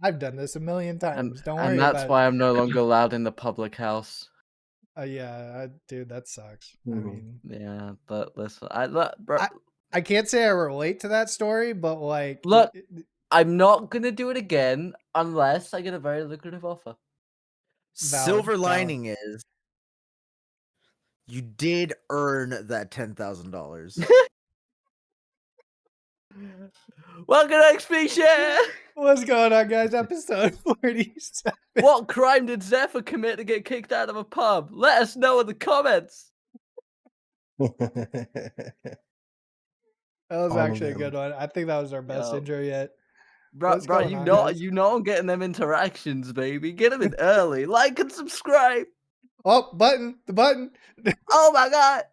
I've done this a million times. Don't And worry that's about it. why I'm no longer allowed in the public house. Yeah, dude, that sucks. I mean, Yeah, but listen, look, bro, I can't say I relate to that story, but like, look, I'm not gonna do it again unless I get a very lucrative offer. valid, Silver valid. lining is you did earn that $10,000. Welcome to XP Share! What's going on, guys? Episode 47. What crime did Zephyr commit to get kicked out of a pub? Let us know in the comments. That was actually a good one. I think that was our best Yo. intro yet. Bro, going on, guys? you know I'm getting them interactions, baby. Get them in early. Like and subscribe. Oh, the button. Oh my god.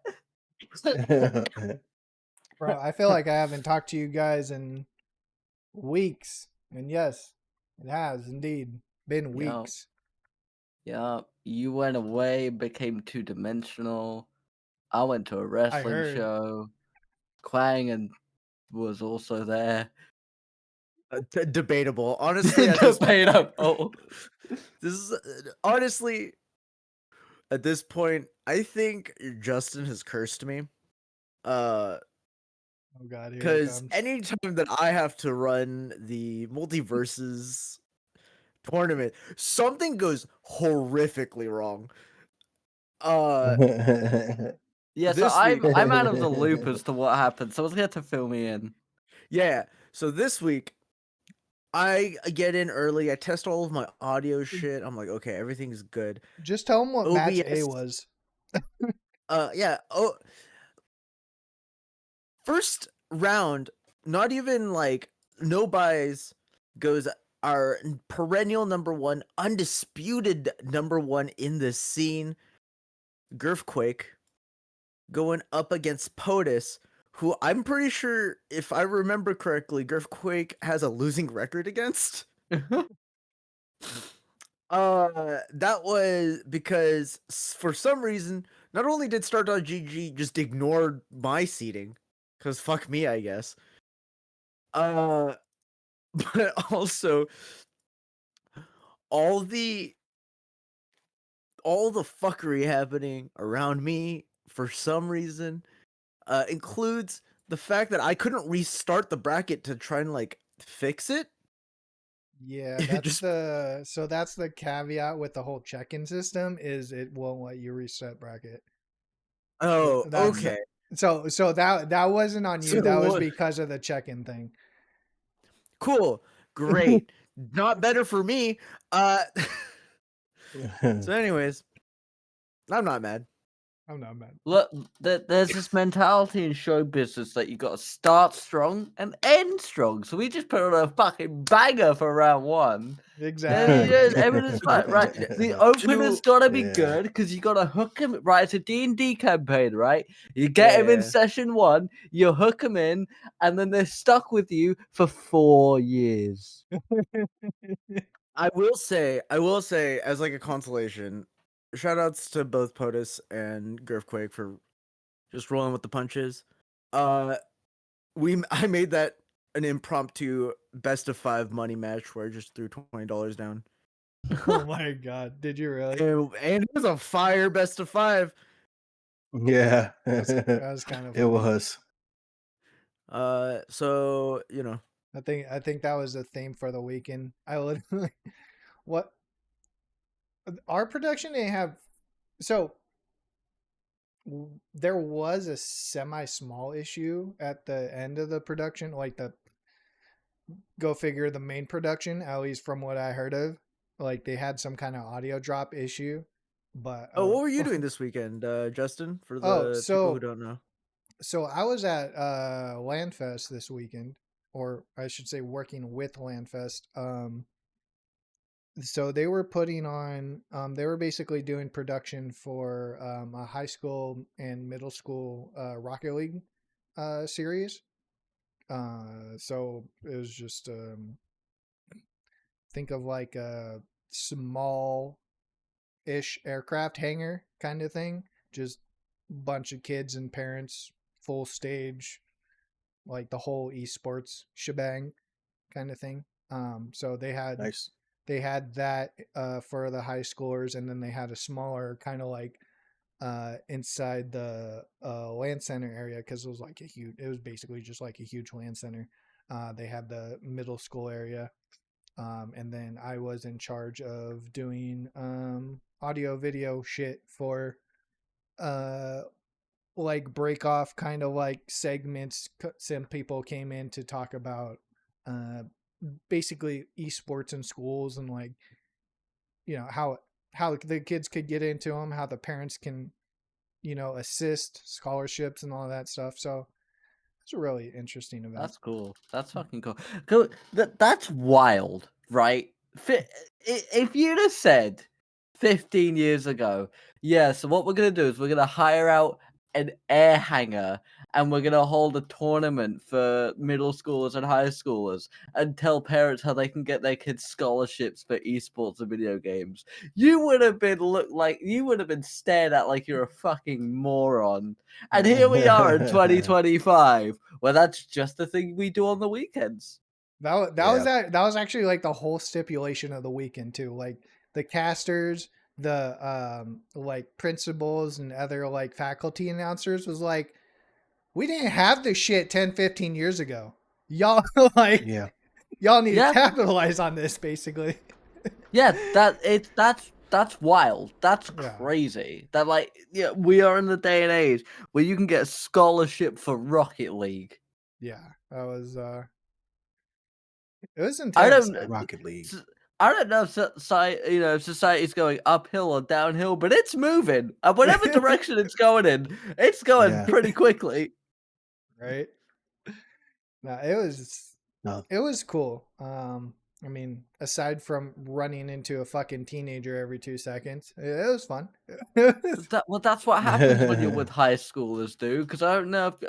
Bro, I feel like I haven't talked to you guys in weeks. And yes, it has indeed been weeks. Yeah, you went away, became two-dimensional. I went to a wrestling heard. show. Quang and was also there. Debatable. Honestly, at this Debatable. This is honestly at this point, I think Justin has cursed me. Oh god, here it Because comes. anytime that I have to run the multiverses tournament, something goes horrifically wrong. Yeah, so This week- I'm out of the loop as to what happened. Someone's got to fill me in. Yeah. So this week, I get in early. I test all of my audio shit. I'm like, okay, everything's good. Just tell them what match A OBS. was. Yeah. Oh, first round, not even like no buys, goes our perennial number one, undisputed number one in the scene, Girfquake, going up against POTUS, who I'm pretty sure, if I remember correctly, Girfquake has a losing record against. That was because for some reason, not only did Start.gg just ignore my seating, because fuck me, I guess. But also all the fuckery happening around me for some reason includes the fact that I couldn't restart the bracket to try and like fix it. Yeah, that's that's the caveat with the whole check-in system is it won't let you reset bracket. Oh, okay. So that wasn't on you. That was because of the check-in thing. Cool. Great. Not better for me. So anyways, I'm not mad. I'm not mad. Look, there's this mentality in show business that you got to start strong and end strong. So we just put on a fucking banger for round one. Exactly. Everything's fine, right? The opener's got to be good because you got to hook him. Right, it's a D&D campaign, right? You get him in session one, you hook him in, and then they're stuck with you for 4 years. I will say, as like a consolation, shout outs to both POTUS and Girfquake for just rolling with the punches. I made that an impromptu best of 5 money match where I just threw $20 down. Oh my god, did you really? And it was a fire best of 5. Yeah, that was kind of funny. It was. So you know, I think that was the theme for the weekend. I literally what our production they have so there was a semi-small issue at the end of the production, like the go figure the main production, at least from what I heard of. Like they had some kind of audio drop issue. But what were you doing this weekend, Justin? For the people who don't know. So I was at Landfest this weekend, or I should say working with Landfest. So they were putting on they were basically doing production for a high school and middle school Rocket League series. So it was just think of like a small ish aircraft hangar kind of thing, just bunch of kids and parents, full stage, like the whole esports shebang kind of thing. So they had Nice. that for the high schoolers, and then they had a smaller kind of like inside the land center area, because it was like it was basically just like a huge land center. They had the middle school area, and then I was in charge of doing audio video shit for like break off kind of like segments. Some people came in to talk about basically esports in schools, and like, you know, how the kids could get into them, how the parents can, you know, assist scholarships and all that stuff. So it's a really interesting event. That's cool. That's fucking cool. That's wild, right? If you'd have said 15 years ago, yeah, so what we're going to do is we're going to hire out an air hangar and we're going to hold a tournament for middle schoolers and high schoolers and tell parents how they can get their kids scholarships for esports and video games. You would have been stared at like you're a fucking moron. And here we are in 2025, where that's just the thing we do on the weekends. That was actually like the whole stipulation of the weekend too. Like the casters, the like principals and other like faculty announcers was like, we didn't have this shit 10, 15 years ago. Y'all like, Yeah. y'all need to capitalize on this, basically. Yeah, that's wild. That's Yeah. crazy. That like, yeah, we are in the day and age where you can get a scholarship for Rocket League. Yeah, that was it was intense. Rocket League. I don't know if society's going uphill or downhill, but it's moving. And whatever direction it's going in, it's going pretty quickly. Right? No, it was cool. I mean, aside from running into a fucking teenager every 2 seconds, it was fun. That's what happens when you're with high schoolers, dude. Because I don't know if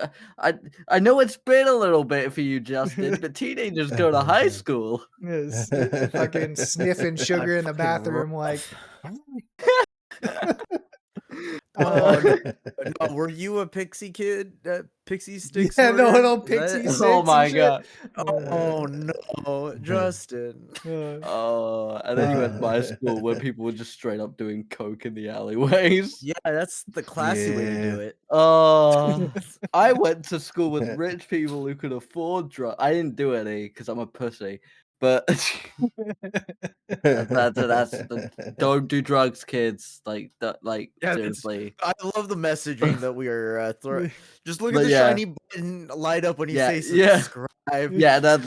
I know it's been a little bit for you, Justin, but teenagers go to high school. Yes, fucking sniffing sugar in the bathroom, like. No, were you a pixie kid? Pixie sticks? Yeah, the little pixie sticks. Oh my and shit. god. Oh no, Justin. Oh, and then you went to my school where people were just straight up doing coke in the alleyways. Yeah, that's the classy way to do it. Oh, I went to school with rich people who could afford drugs. I didn't do any because I'm a pussy. But don't do drugs, kids. Like that. Like seriously. I love the messaging that we are throwing. Just look at the shiny button light up when you say subscribe. Yeah, I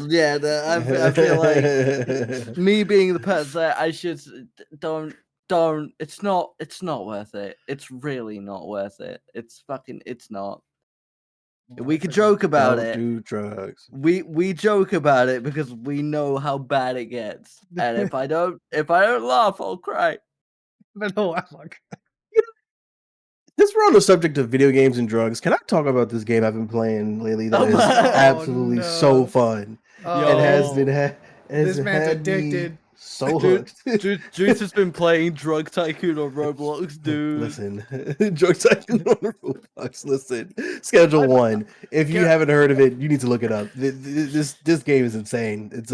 feel like me being the person, I should don't. It's not worth it. It's really not worth it. It's not. We could joke about it. Do drugs. We joke about it because we know how bad it gets. And if I don't laugh, I'll cry. But no, I'm like, Since we're on the subject of video games and drugs, can I talk about this game I've been playing lately that is absolutely so fun? It has been. This man's addicted. So hooked. Juice has been playing Drug Tycoon on Roblox, dude. Listen, Drug Tycoon on Roblox. Listen, Schedule 1. If you haven't heard of it, you need to look it up. This game is insane. It's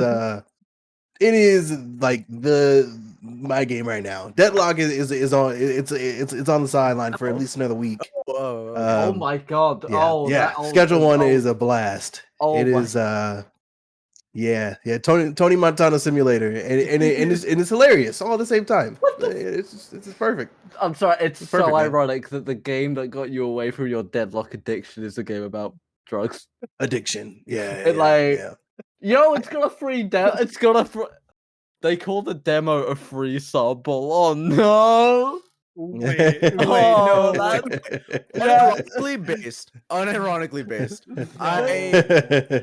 it is like my game right now. Deadlock is on. It's on the sideline for at least another week. Oh my god! Yeah. Schedule 1 is a blast. It is Tony Montana Simulator, and it's hilarious all at the same time. It's just perfect. I'm sorry, it's perfect, so man. ironic that the game that got you away from your deadlock addiction is a game about drugs. Addiction, It's got a free They call the demo a free sample. Oh no! Wait, Oh, no. Unironically based.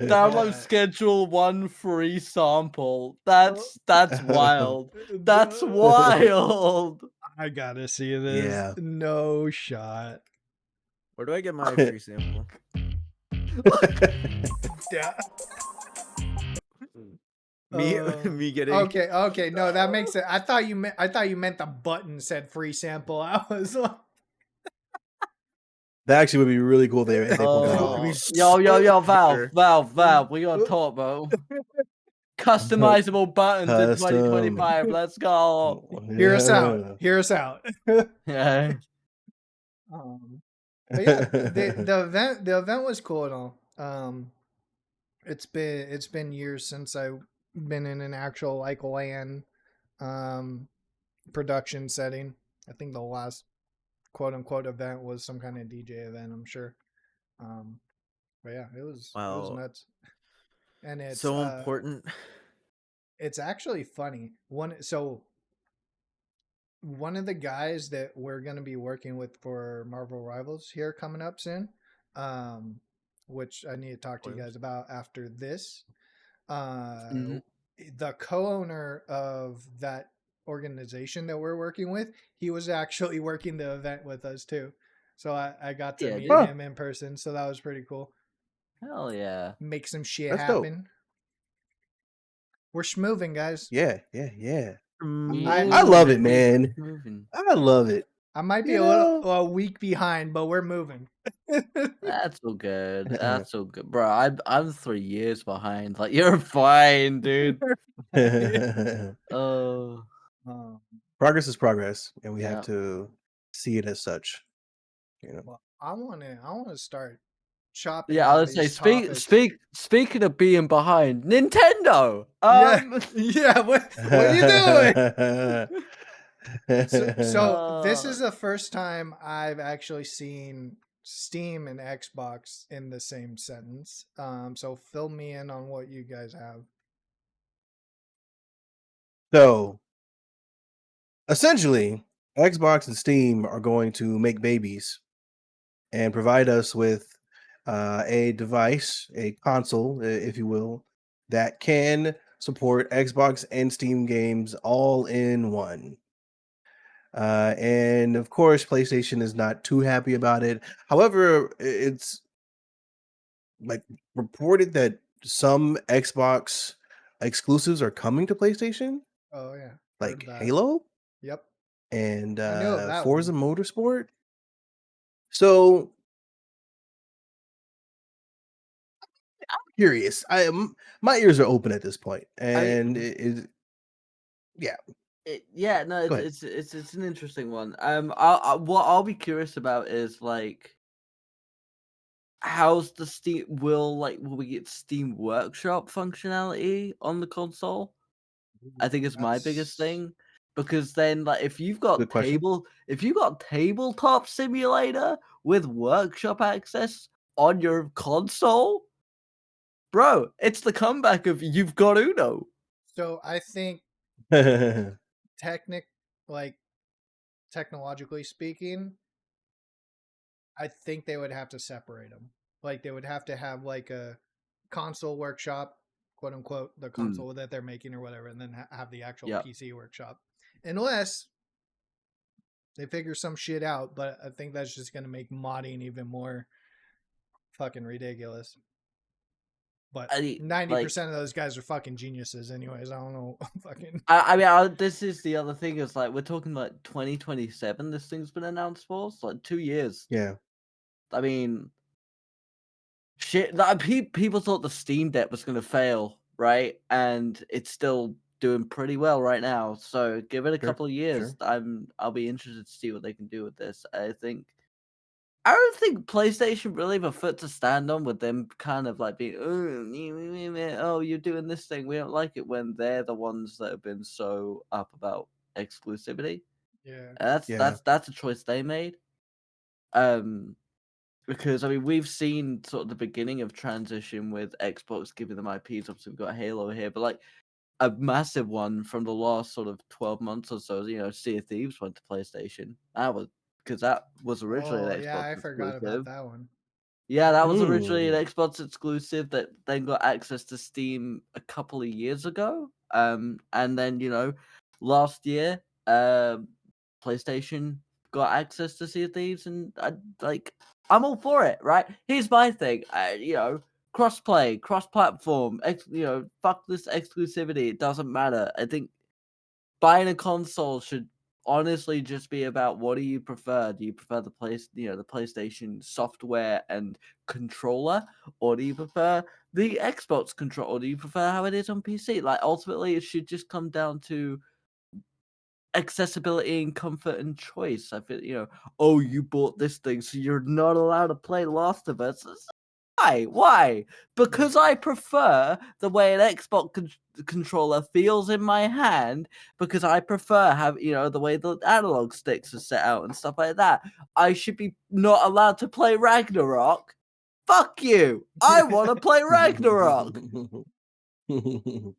Download Schedule 1 free sample. That's wild. That's wild. I gotta see this. Yeah. No shot. Where do I get my free sample? Yeah. Me getting Okay. No, that makes it. I thought you meant the button said free sample. I was like, That actually would be really cool there. If they pulled that Oh. off. Yo, Valve, we gotta talk, bro. customizable buttons in Custom. 2025. Let's go. Hear us out. Hear us out. Yeah. But yeah, the event was cool and all. It's been years since I've been in an actual like LAN production setting. I think the last quote unquote event was some kind of DJ event, I'm sure. But yeah, it was Wow. nuts. And it's so important. It's actually funny. One of the guys that we're going to be working with for Marvel Rivals here coming up soon, which I need to talk to you guys about after this. The co-owner of that organization that we're working with, he was actually working the event with us too. So I got to meet him in person. So that was pretty cool. Hell yeah. Make some shit That's happen. dope. We're schmoving, guys. Yeah. I love it, man. I love it. I might be a week behind, but we're moving. That's all good. That's all good, bro. I'm 3 years behind. Like, you're fine, dude. Oh, Progress is progress, and we Yeah. have to see it as such. Well, I want to start chopping. yeah. I would say speaking of being behind, Nintendo. Yeah. What are you doing? So this is the first time I've actually seen Steam and Xbox in the same sentence. So fill me in on what you guys have. So, essentially, Xbox and Steam are going to make babies and provide us with a device, a console, if you will, that can support Xbox and Steam games all in one. And of course, PlayStation is not too happy about it. However, it's like reported that some Xbox exclusives are coming to PlayStation. Oh yeah, like Halo. Yep. And I know of that Forza Motorsport. So I'm curious. My ears are open at this point, and it's an interesting one. I'll be curious about is like, how's the Steam will we get Steam Workshop functionality on the console? I think it's my biggest thing, because then like if you've got tabletop simulator with Workshop access on your console, bro, it's the comeback of you've got Uno. So I think technologically speaking, I think they would have to separate them. Like they would have to have like a console workshop, quote unquote, the console that they're making or whatever, and then have the actual PC workshop. Unless they figure some shit out, but I think that's just going to make modding even more fucking ridiculous. But 90% of those guys are fucking geniuses anyways. I don't know. Fucking. I mean, this is the other thing, is like, we're talking like 2027 this thing's been announced for. It's like 2 years. Yeah. I mean, shit, like, people thought the Steam Deck was going to fail, right? And it's still doing pretty well right now. So give it a couple of years. I'll be interested to see what they can do with this. I don't think PlayStation really have a foot to stand on with them kind of like being, oh, you're doing this thing. We don't like it, when they're the ones that have been so up about exclusivity. Yeah. That's a choice they made. Because I mean, we've seen sort of the beginning of transition with Xbox giving them IPs. Obviously, we've got Halo here, but like a massive one from the last sort of 12 months or so, Sea of Thieves went to PlayStation. Because that was originally an Xbox exclusive. I forgot about that one. Yeah, that was originally an Xbox exclusive that then got access to Steam a couple of years ago. And then, last year, PlayStation got access to Sea of Thieves, and I'm all for it, right? Here's my thing, cross-play, cross-platform, fuck this exclusivity. It doesn't matter. I think buying a console should honestly just be about, what do you prefer? Do you prefer the PlayStation software and controller, or do you prefer the Xbox control, or do you prefer how it is on PC? Like, ultimately, it should just come down to accessibility and comfort and choice. I feel, oh, you bought this thing, so you're not allowed to play Last of Us. Why? Why? Because I prefer the way an Xbox controller feels in my hand. Because I prefer the way the analog sticks are set out and stuff like that. I should be not allowed to play Ragnarok. Fuck you! I want to play Ragnarok. Damn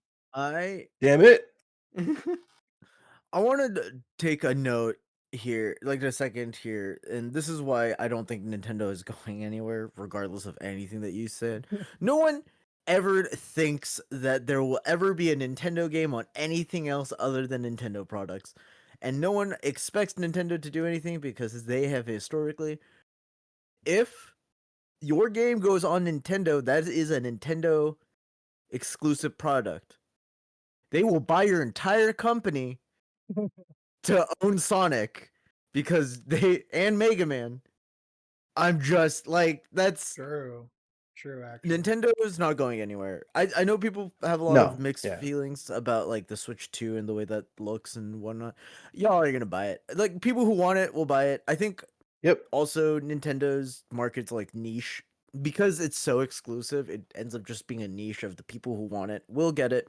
it. I wanted to take a note here, like a second here, and this is why I don't think Nintendo is going anywhere, regardless of anything that you said. No one ever thinks that there will ever be a Nintendo game on anything else other than Nintendo products. And no one expects Nintendo to do anything because they have historically. If your game goes on Nintendo, that is a Nintendo exclusive product. They will buy your entire company to own Sonic because and Mega Man. I'm just like, that's True, actually. Nintendo is not going anywhere. I know people have a lot No, of mixed yeah. feelings about like the Switch 2 and the way that looks and whatnot. Y'all are gonna buy it. Like people who want it will buy it. I think Yep. also Nintendo's market's like niche because it's so exclusive. It ends up just being a niche of the people who want it will get it.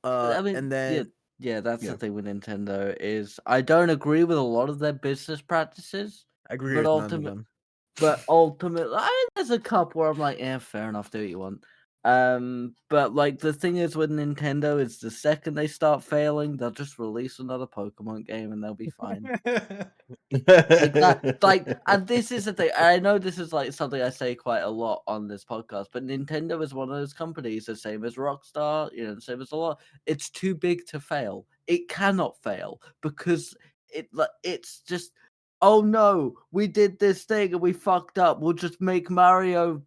I mean, And then yeah, that's Yeah. the thing with Nintendo is I don't agree with a lot of their business practices, I agree but with none of them. ultimately, there's a couple where I'm like, yeah, fair enough, do what you want. But like the thing is with Nintendo is the second they start failing, they'll just release another Pokemon game and they'll be fine. Like that, and this is the thing. I know this is like something I say quite a lot on this podcast, but Nintendo is one of those companies, the same as Rockstar, the same as a lot. It's too big to fail. It cannot fail because it's just, oh no, we did this thing and we fucked up. We'll just make Mario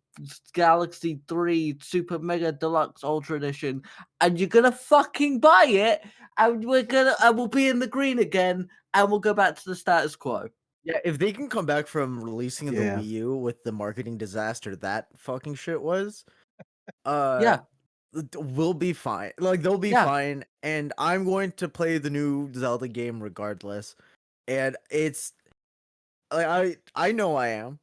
Galaxy 3 Super Mega Deluxe Ultra Edition, and you're gonna fucking buy it, and we'll be in the green again, and we'll go back to the status quo. Yeah, if they can come back from releasing the Yeah. Wii U with the marketing disaster that fucking shit was, Yeah. we'll be fine. Like they'll be Yeah. fine, and I'm going to play the new Zelda game regardless. And it's like I know I am.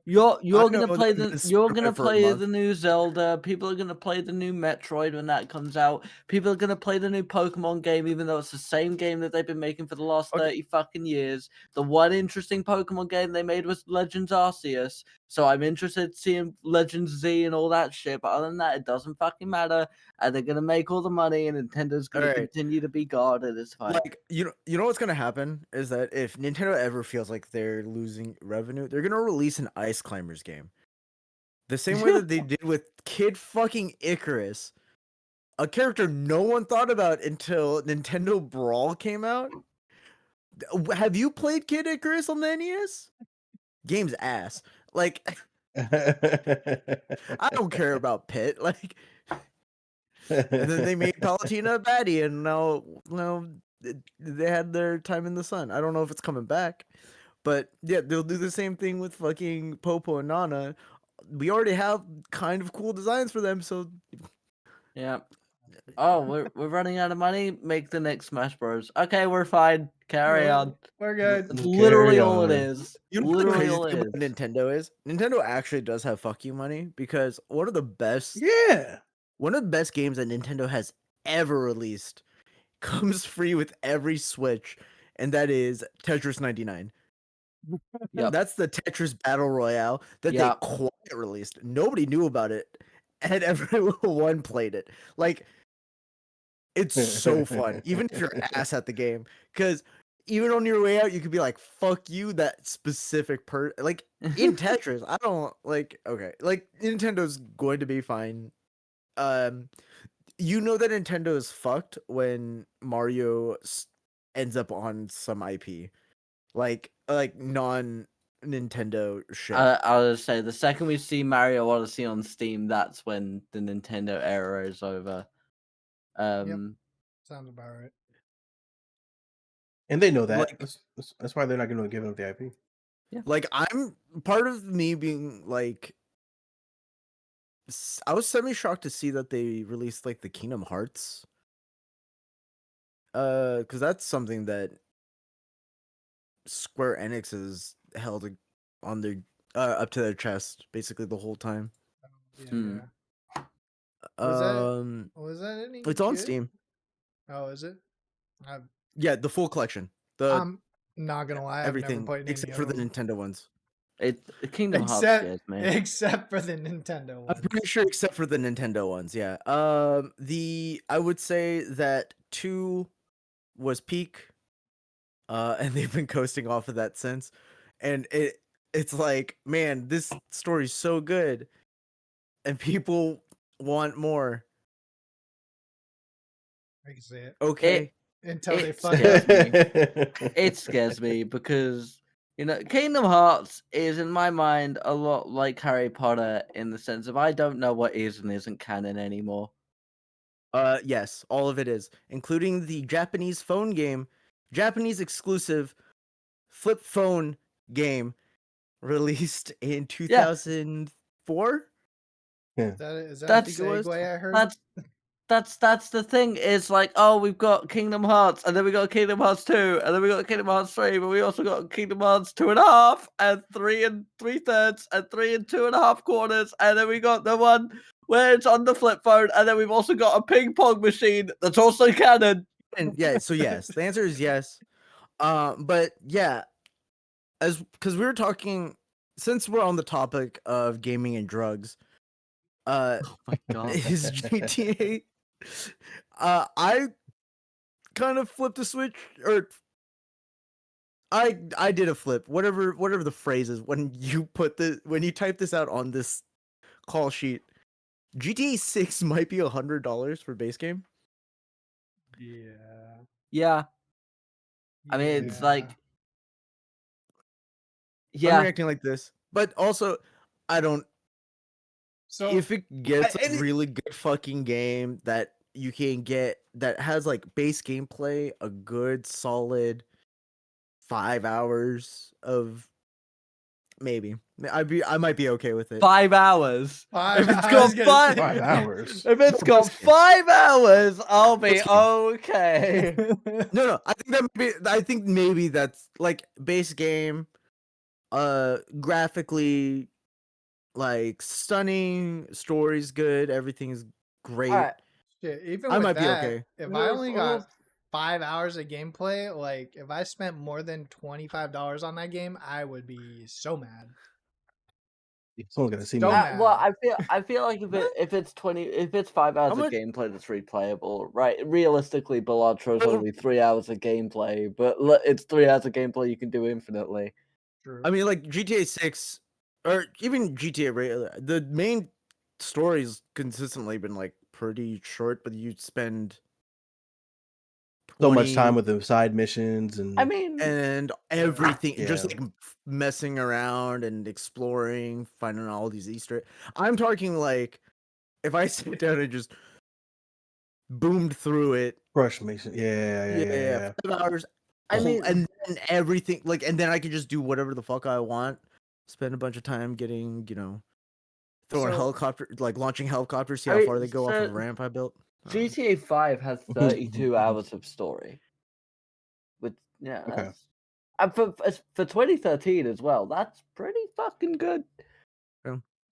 You're know gonna that play I'm gonna you're gonna survive for a play month. the new Zelda. People are gonna play the new Metroid when that comes out. People are gonna play the new Pokemon game, even though it's the same game that they've been making for the last Okay. 30 fucking years. The one interesting Pokemon game they made was Legends Arceus. So I'm interested in seeing Legends Z and all that shit. But other than that, it doesn't fucking matter. And they're gonna make all the money, and Nintendo's gonna Alright. continue to be God, and it's fine. Like you know what's gonna happen is that if Nintendo ever feels like they're losing revenue, they're gonna release an Ice Climbers game. The same way that they did with Kid fucking Icarus, a character no one thought about until Nintendo Brawl came out. Have you played Kid Icarus on the NES? Game's ass. Like I don't care about Pit. Like, and then they made Palutena a baddie, and now they had their time in the sun. I don't know if it's coming back, but yeah, they'll do the same thing with fucking Popo and Nana. We already have kind of cool designs for them, so Yeah. Oh, we're running out of money. Make the next Smash Bros. Okay, we're fine. Carry on. We're good. That's Carry literally all it on. is. you know what the Literally crazy all thing it about is. Nintendo is? Nintendo actually does have fuck you money because one of the best Yeah. games that Nintendo has ever released comes free with every Switch, and that is Tetris 99. Yep. That's the Tetris Battle Royale that Yep. they quiet released. Nobody knew about it, and everyone played it. Like, it's so fun, even if you're ass at the game, because even on your way out, you could be like, "Fuck you, that specific Like in Tetris, I don't like. Okay, like Nintendo's going to be fine. You know that Nintendo is fucked when Mario ends up on some IP, like non Nintendo shit. I'll just say the second we see Mario Odyssey on Steam, that's when the Nintendo era is over. Sounds about right. And they know that. Like- That's why they're not going to give up the IP. Like I'm part of me being like I was semi shocked to see that they released like the Kingdom Hearts. Because that's something that Square Enix has held on their up to their chest basically the whole time. Yeah, Hmm. yeah. Was that Um, was that any it's on good? Steam. Oh, is it? I've, Yeah, the full collection. I'm not gonna lie, I've never Everything played any except of for the them. Nintendo ones. Kingdom Hearts Except scares me. except for the Nintendo ones. I'm pretty sure except for the Nintendo ones, yeah. I would say that 2 was peak. And they've been coasting off of that since. And it's like, man, this story's so good. And people want more. I can see it. Okay. Until they it fuck scares up. me. It scares me because Kingdom Hearts is in my mind a lot like Harry Potter in the sense of I don't know what is and isn't canon anymore. Yes, all of it is, including the Japanese phone game, Japanese exclusive flip phone game released in 2004. Is that That's- the segue I heard? That's the thing. Is like, oh, we've got Kingdom Hearts, and then we got Kingdom Hearts 2, and then we got Kingdom Hearts 3, but we also got Kingdom Hearts 2.5, and 3 3/3, and 3 2.5 quarters, and then we got the one where it's on the flip phone, and then we've also got a ping pong machine that's also canon. And yeah, so yes, the answer is yes. But yeah, because we were talking, since we're on the topic of gaming and drugs, Oh my god. is GTA. I kind of flipped a switch, or I did a flip. Whatever the phrase is when you type this out on this call sheet. GTA 6 might be $100 for base game. Yeah. Yeah. I mean, it's like, I'm yeah. reacting like this, but also I don't. So If it gets and a it- really good fucking game that you can get that has like base gameplay, a good solid 5 hours of maybe I might be okay with it. 5 hours. Five, If it's I got was gonna five- say- 5 hours. If it's For got base game. 5 hours, I'll be Base game. okay. No, I think maybe that's like base game, graphically, like stunning, story's good, everything's great. Alright. Shit, even I with might be that, okay. if No, I only got well- 5 hours of gameplay, like if I spent more than $25 on that game, I would be so mad. Someone's gonna see me. Don't Well, mad. I feel like if it's 5 hours of much- gameplay that's replayable, right? Realistically, Balatro is Oh. only 3 hours of gameplay, but it's 3 hours of gameplay you can do infinitely. True. I mean, like GTA 6 or even GTA, the main story's consistently been like pretty short, but you spend So much 20 time with the side missions and I mean, and everything, just Yeah. like messing around and exploring, finding all these Easter. I'm talking like if I sit down and just boomed through it, brush mission. Yeah. 5 hours. I mean- and then everything like, and then I can just do whatever the fuck I want. Spend a bunch of time getting, throwing So- helicopter, like launching helicopters. See I how mean, far they go off so of a ramp I built. GTA 5 has 32 hours of story. With Okay. that's, and for 2013 as well, that's pretty fucking good.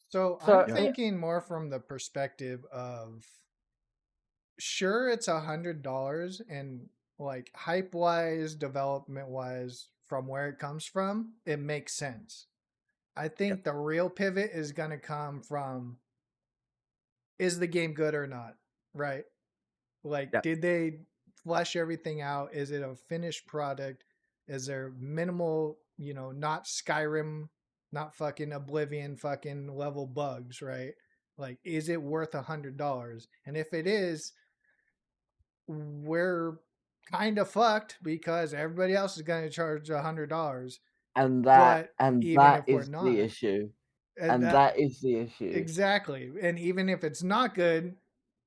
So So- I'm Yeah. thinking more from the perspective of sure it's $100 and like hype wise, development wise, from where it comes from, it makes sense. I think the real pivot is gonna come from is the game good or not? Right? Like, Yeah. did they flesh everything out? Is it a finished product? Is there minimal, not Skyrim, not fucking Oblivion fucking level bugs, right? Like, is it worth $100? And if it is, we're kind of fucked because everybody else is going to charge $100. And But that even that if we're is not, the issue. And that is the issue. exactly. And even if it's not good,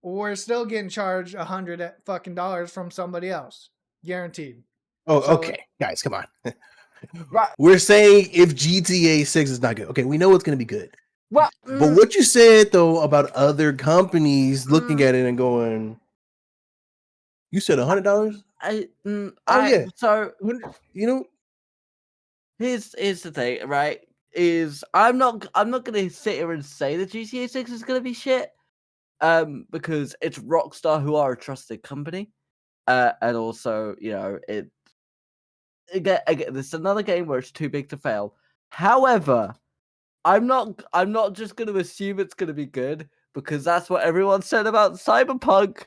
we're still getting charged $100 fucking dollars from somebody else, guaranteed. Oh, So- okay, guys, come on. Right. We're saying if GTA 6 is not good, okay, we know it's gonna be good. Well, But what you said though about other companies looking at it and going, you said $100? I yeah. so You know, here's the thing, right? Is I'm not gonna sit here and say that GTA 6 is gonna be shit. Because it's Rockstar, who are a trusted company. And also, again, this is another game where it's too big to fail. However, I'm not just going to assume it's going to be good because that's what everyone said about Cyberpunk,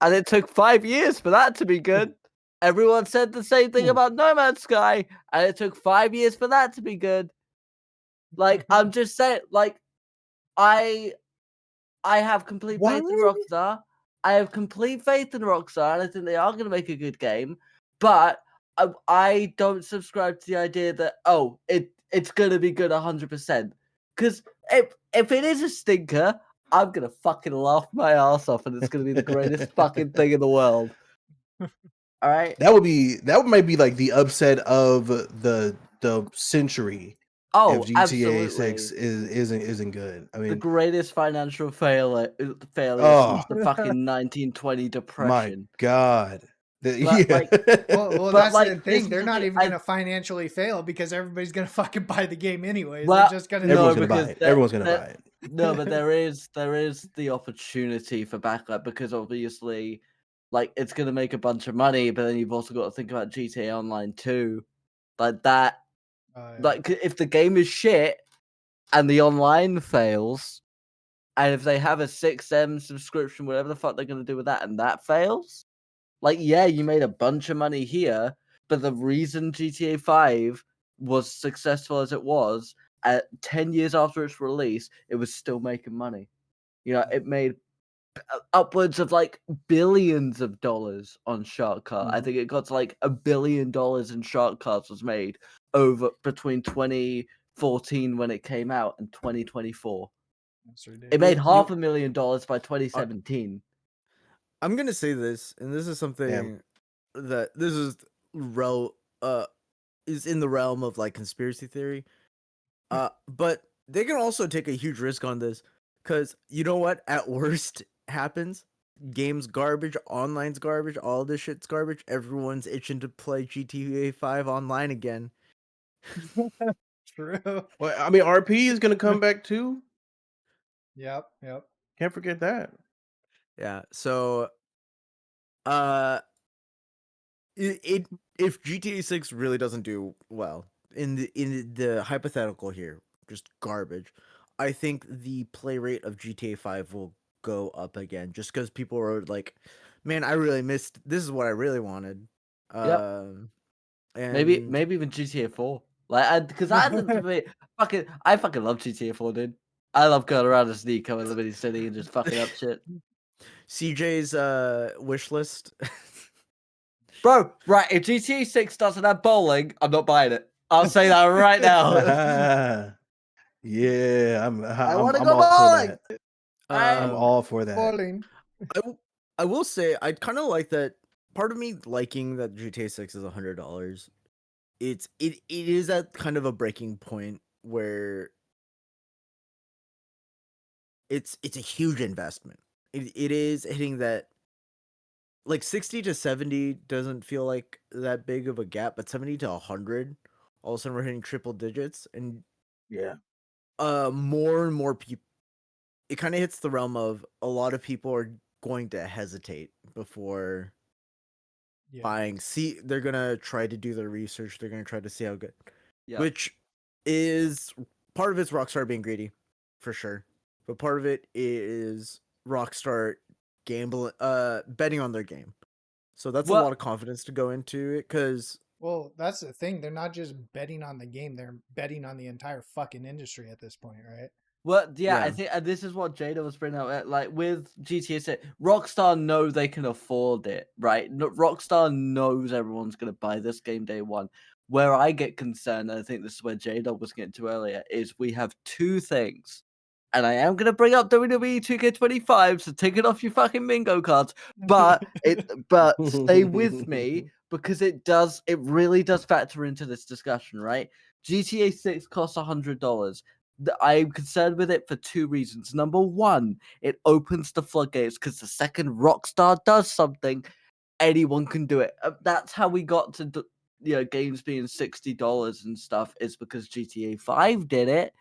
and it took 5 years for that to be good. Everyone said the same thing about No Man's Sky, and it took 5 years for that to be good. Like, I'm just saying, like, I have complete faith in Rockstar. I have complete faith in Rockstar, and I think they are going to make a good game. But I don't subscribe to the idea that it's going to be good 100%. Because if it is a stinker, I'm going to fucking laugh my ass off, and it's going to be the greatest fucking thing in the world. All right, that might be like the upset of the century. If GTA absolutely. 6 isn't good. I The mean, greatest financial failure since the fucking 1920 depression. my God. But, Well, But, that's like, the this thing. is They're the not thing, even gonna financially fail because everybody's gonna fucking buy the game anyways. Well, They're just gonna no, everyone's gonna buy because it. that- Everyone's gonna that- buy it. No, but there is the opportunity for backup because obviously, like, it's gonna make a bunch of money, but then you've also got to think about GTA Online 2. Like that, like if the game is shit and the online fails, and if they have a 6M subscription, whatever the fuck they're gonna do with that, and that fails, like, yeah, you made a bunch of money here, but the reason GTA 5 was successful as it was, at 10 years after its release, it was still making money. It made upwards of like billions of dollars on Shark Card. I think it got to like $1 billion in Shark Cards was made over between 2014 when it came out and 2024. It made $500,000 by 2017. I'm gonna say this, and this is something that this is is in the realm of like conspiracy theory. But they can also take a huge risk on this because you know what? At worst happens. Game's garbage, online's garbage, all this shit's garbage. Everyone's itching to play GTA 5 online again. True. Well, I mean, RP is gonna come back too. Yep. Can't forget that. Yeah. So, if GTA 6 really doesn't do well in the hypothetical here, just garbage, I think the play rate of GTA 5 will go up again just because people are like, man, I really missed, this is what I really wanted. Yep. And Maybe even GTA 4. Like, because I fucking love GTA 4, dude. I love going around as Nico in Liberty City and just fucking up shit. CJ's wish list. Bro, right, if GTA 6 doesn't have bowling, I'm not buying it. I'll say that right now. Yeah, I'm wanna I'm go all for bowling! that. I'm all for that. Falling. I will say I kind of like that. Part of me liking that GTA 6 is $100. It is at kind of a breaking point where it's a huge investment. It is hitting that, like 60 to 70 doesn't feel like that big of a gap, but 70 to 100, all of a sudden we're hitting triple digits, and Yeah. more and more people. It kind of hits the realm of a lot of people are going to hesitate before buying. See, they're gonna try to do their research. They're gonna try to see how good, which is part of it's Rockstar being greedy, for sure. But part of it is Rockstar gambling, betting on their game. So that's a lot of confidence to go into it. Because well, that's the thing. They're not just betting on the game; they're betting on the entire fucking industry at this point, right? Well, yeah, I think this is what Jada was bringing up. Like with GTA 6, Rockstar know they can afford it, right? Rockstar knows everyone's going to buy this game day one. Where I get concerned, and I think this is where Jada was getting to earlier, is we have two things. And I am going to bring up WWE 2K25, so take it off your fucking bingo cards. But stay with me because it really does factor into this discussion, right? GTA 6 costs $100. I'm concerned with it for two reasons. Number one, it opens the floodgates because the second Rockstar does something, anyone can do it. That's how we got to games being $60 and stuff, is because GTA 5 did it.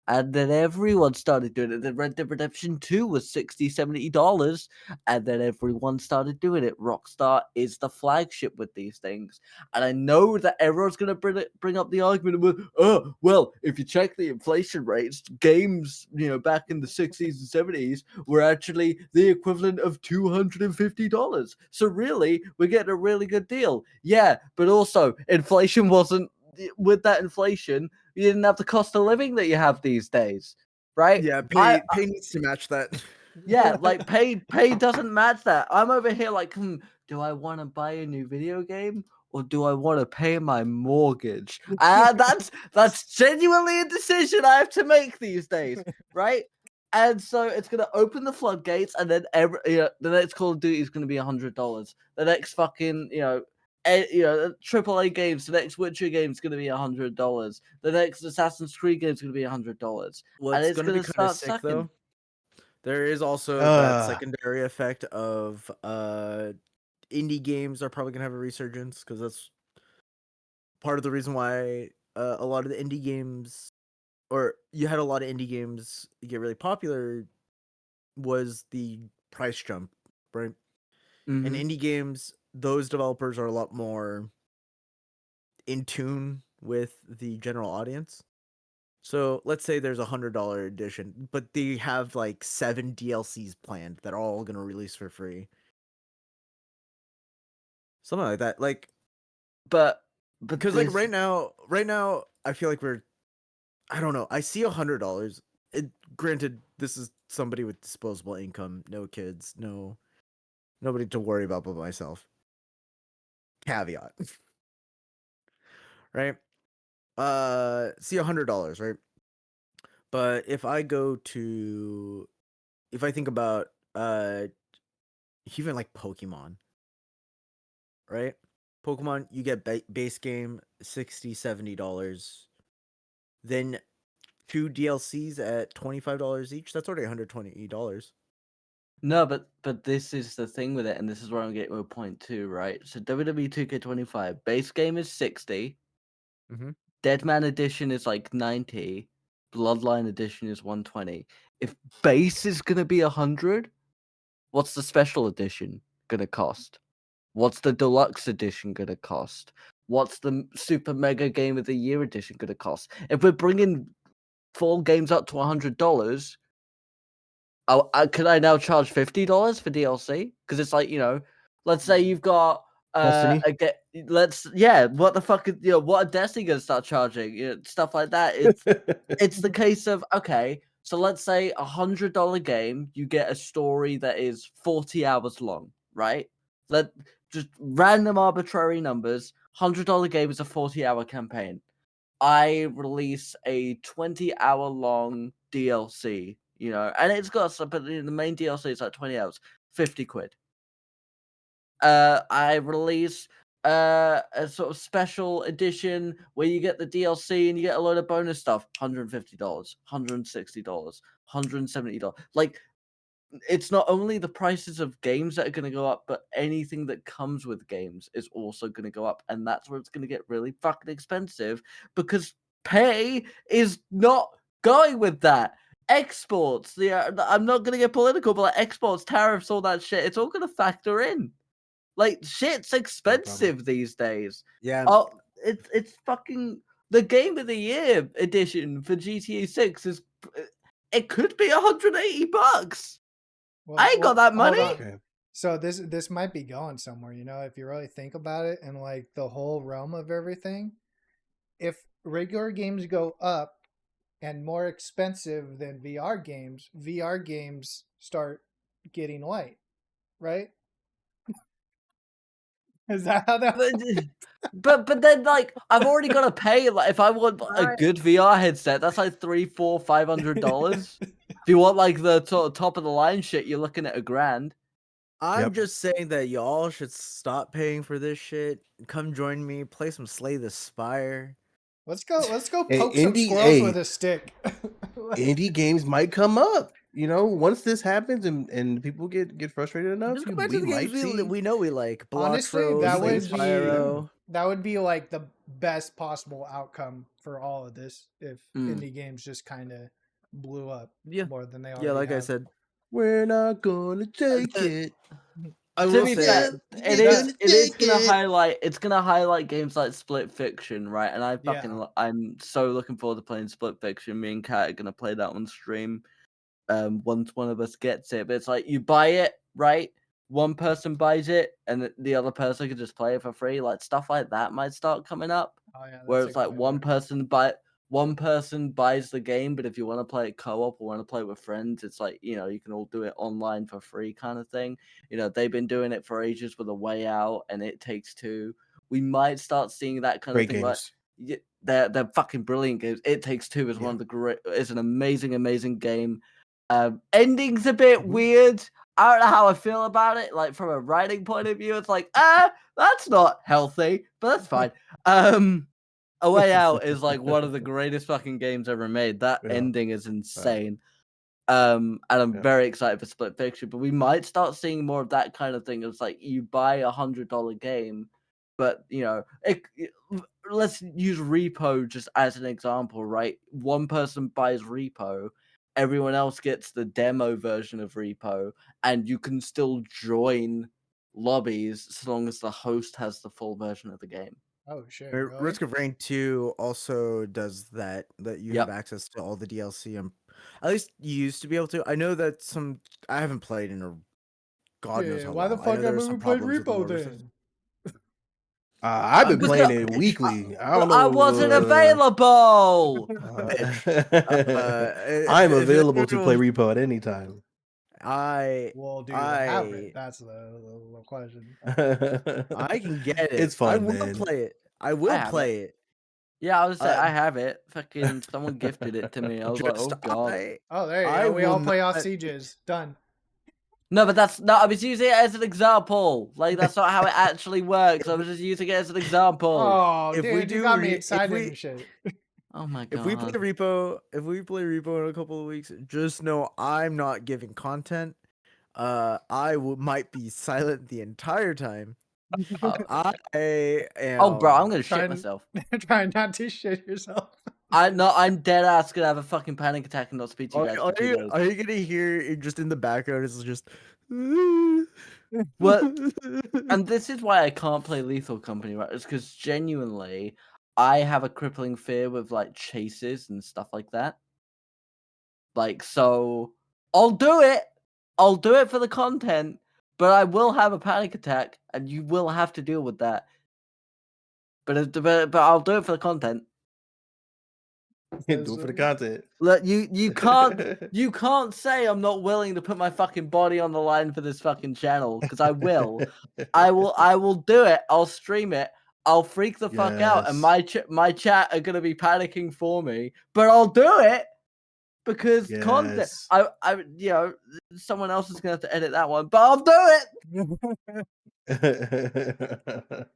And then everyone started doing it. Then Red Dead Redemption 2 was $60, $70. And then everyone started doing it. Rockstar is the flagship with these things. And I know that everyone's going to bring up the argument of, oh, well, if you check the inflation rates, games, back in the 60s and 70s were actually the equivalent of $250. So really, we're getting a really good deal. Yeah, but also, inflation wasn't, with that inflation, you didn't have the cost of living that you have these days, right? Yeah, pay needs to match that. Yeah, like pay doesn't match that. I'm over here like, do I want to buy a new video game or do I want to pay my mortgage? That's genuinely a decision I have to make these days, right? And so it's gonna open the floodgates, and then the next Call of Duty is gonna be $100. The next fucking AAA games, the next Witcher game is going to be $100. The next Assassin's Creed game is going to be $100. What's going to be kind of sick sucking. though, there is also that secondary effect of indie games are probably going to have a resurgence, because that's part of the reason why a lot of the indie games, or you had a lot of indie games get really popular, was the price jump, right? Mhm. And indie games, those developers are a lot more in tune with the general audience. So let's say there's $100 edition, but they have like 7 DLCs planned that are all going to release for free. Something like that. Like, but because like right now, I feel like I don't know. I see $100. Granted, this is somebody with disposable income, no kids, nobody to worry about but myself. Caveat. Right? See $100, right? But if I think about even like Pokemon, right? Pokemon, you get base game $60, $70. Then 2 DLCs at $25 each. That's already $120. No, but this is the thing with it, and this is where I'm getting to a point too, right? So WWE 2K25 base game is 60. Mhm. Deadman edition is like 90. Bloodline edition is 120. If base is gonna be 100, what's the special edition gonna cost? What's the deluxe edition gonna cost? What's the super mega game of the year edition gonna cost? If we're bringing 4 games up to $100, could I now charge $50 for DLC? Because it's like, let's say you've got Destiny? what the fuck what are Destiny gonna start charging? Stuff like that. It's the case of, okay, so let's say $100 game, you get a story that is 40 hours long, right? Just random arbitrary numbers. $100 game is a 40-hour campaign. I release a 20-hour long DLC, and it's got some, but the main DLC is like 20 hours, 50 quid. I release a sort of special edition where you get the DLC and you get a load of bonus stuff, $150, $160, $170. Like, it's not only the prices of games that are going to go up, but anything that comes with games is also going to go up, and that's where it's going to get really fucking expensive, because pay is not going with that. Exports, I'm not going to get political, but like exports, tariffs, all that shit, it's all going to factor in. Like, shit's expensive these days. Yeah. Oh, it's fucking the Game of the Year edition for GTA 6 is, it could be $180. Well, I ain't got that hold money. on. Okay. So this might be going somewhere, if you really think about it, and like the whole realm of everything. If regular games go up and more expensive than VR games start getting light, right? Is that how that? But then, like, I've already got to pay. Like, if I want a good VR headset, that's like $300, $400, $500. If you want like the top of the line shit, you're looking at $1,000. I'm just saying that y'all should stop paying for this shit. Come join me, play some Slay the Spire. Let's go Hey, poke some indie- squirrels hey. with a stick. indie games might come up. You know, once this happens and people get frustrated enough, Just go back to we the games might see. we know we like. Blox Honestly, Road, that Slay would be Spyro. that would be like the best possible outcome for all of this if Mm. indie games just kind of blew up Yeah. more than they already Yeah, like I have. said. We're not gonna take it. I To will be say fair, it that- is gonna highlight. It's gonna highlight games like Split Fiction, right? And Yeah. I'm so looking forward to playing Split Fiction. Me and Kat are gonna play that on stream. Once one of us gets it, but it's like you buy it, right? One person buys it, and the other person can just play it for free. Like stuff like that might start coming up. Oh yeah, Where that's it's a like good one person buys the game, but if you want to play it co-op or want to play with friends, it's like, you know, you can all do it online for free kind of thing. You know, they've been doing it for ages with A Way Out and It Takes Two. We might start seeing that kind Great of thing. games. Like, they're fucking brilliant games. It Takes Two is one of the is an amazing game. Ending's a bit weird. I don't know how I feel about it. Like from a writing point of view, it's like, that's not healthy, but that's fine. A Way Out is like one of the greatest fucking games ever made. That Yeah. ending is insane. And I'm very excited for Split Fiction, but we might start seeing more of that kind of thing. It's like you buy $100 game, but you know, let's use Repo just as an example, right? One person buys Repo, everyone else gets the demo version of Repo, and you can still join lobbies so long as the host has the full version of the game. Oh shit! Really? Risk of Rain 2 also does that you have access to all the DLC. At least you used to be able to. I know that I haven't played in a God knows how why long. the fuck I know haven't we played Repo then? I've been Because playing it weekly. I don't know. I wasn't available. I'm available to play Repo at any time. Well, do you have it? That's the question. I can get it. It's fun, I will man. play it. I will play it. Yeah, I was saying I have it. Fucking someone gifted it to me. I was like, oh god. There you go. We all play off sieges. Done. No, but I was using it as an example. Like that's not how it actually works. I was just using it as an example. Oh, dude, you got me excited and shit. Oh my god. If we play Repo in a couple of weeks, just know I'm not giving content. Might be silent the entire time. I am. Oh, bro, I'm gonna shit myself. Try not to shit yourself. I'm dead ass gonna have a fucking panic attack and not speak to you guys. Are you gonna hear it just in the background? It's just. What? And this is why I can't play Lethal Company, right? It's because genuinely, I have a crippling fear with like chases and stuff like that. Like, so I'll do it. I'll do it for the content, but I will have a panic attack, and you will have to deal with that. But I'll do it for the content. Do it for the content. Look, you can't say I'm not willing to put my fucking body on the line for this fucking channel, because I will. I will do it. I'll stream it. I'll freak the fuck out, and my chat are gonna be panicking for me, but I'll do it. Because content, I someone else is gonna have to edit that one, but I'll do it.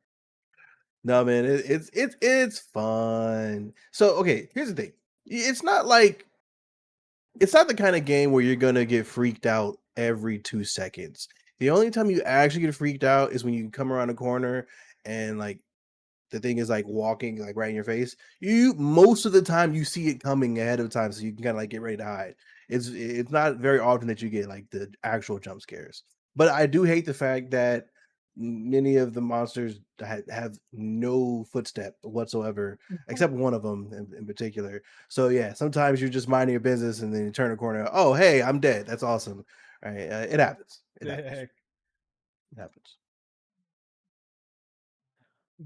No, man, it's fun. So okay, here's the thing. It's not the kind of game where you're gonna get freaked out every 2 seconds. The only time you actually get freaked out is when you come around a corner and like the thing is like walking like right in your face. Most of the time you see it coming ahead of time, so you can kind of like get ready to hide. It's not very often that you get like the actual jump scares. But I do hate the fact that many of the monsters have no footstep whatsoever, except one of them in particular. So yeah, sometimes you're just minding your business and then you turn a corner. Oh, hey, I'm dead. That's awesome. Right? It happens. It happens.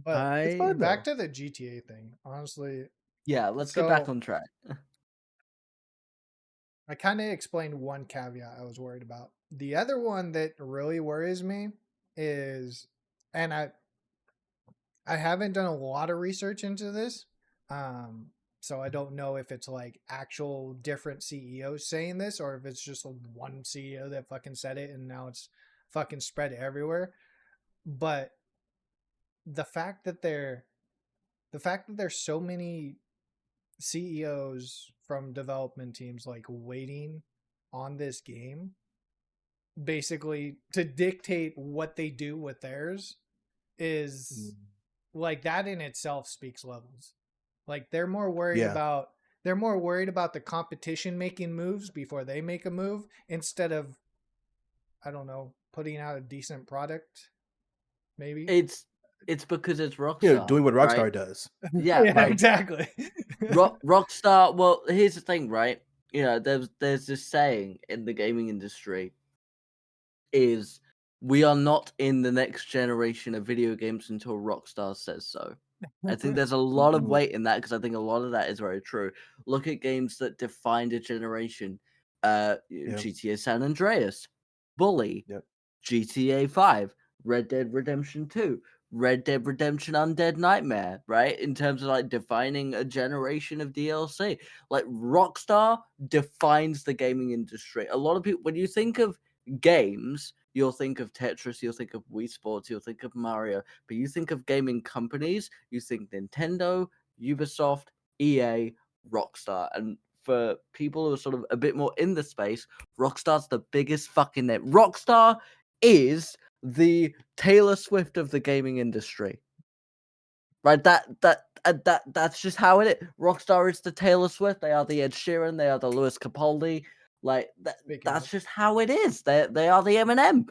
But back to the GTA thing, honestly. Yeah, let's get back on track. I kind of explained one caveat I was worried about. The other one that really worries me is, and I haven't done a lot of research into this, so I don't know if it's like actual different CEOs saying this or if it's just one CEO that fucking said it and now it's fucking spread everywhere. But the fact that there's so many CEOs from development teams like waiting on this game basically to dictate what they do with theirs is like that in itself speaks levels. Like they're more worried Yeah. about the competition making moves before they make a move instead of, I don't know, putting out a decent product maybe. It's because it's Rockstar, Doing what right? Rockstar does. Yeah, Yeah, like exactly. Rockstar. Well, here's the thing, right? There's this saying in the gaming industry is we are not in the next generation of video games until Rockstar says so. I think there's a lot of weight in that because I think a lot of that is very true. Look at games that defined a generation. GTA San Andreas, Bully, Yep. GTA 5, Red Dead Redemption 2, Red Dead Redemption Undead Nightmare, right? In terms of like defining a generation of DLC. Like Rockstar defines the gaming industry. A lot of people, when you think of games, you'll think of Tetris, you'll think of Wii Sports, you'll think of Mario, but you think of gaming companies, you think Nintendo, Ubisoft, EA, Rockstar. And for people who are sort of a bit more in the space, Rockstar's the biggest fucking name. Rockstar is the Taylor Swift of the gaming industry. Right? That's just how it is. Rockstar is the Taylor Swift, they are the Ed Sheeran, they are the Lewis Capaldi. Like that's just how it is. They are the Eminem.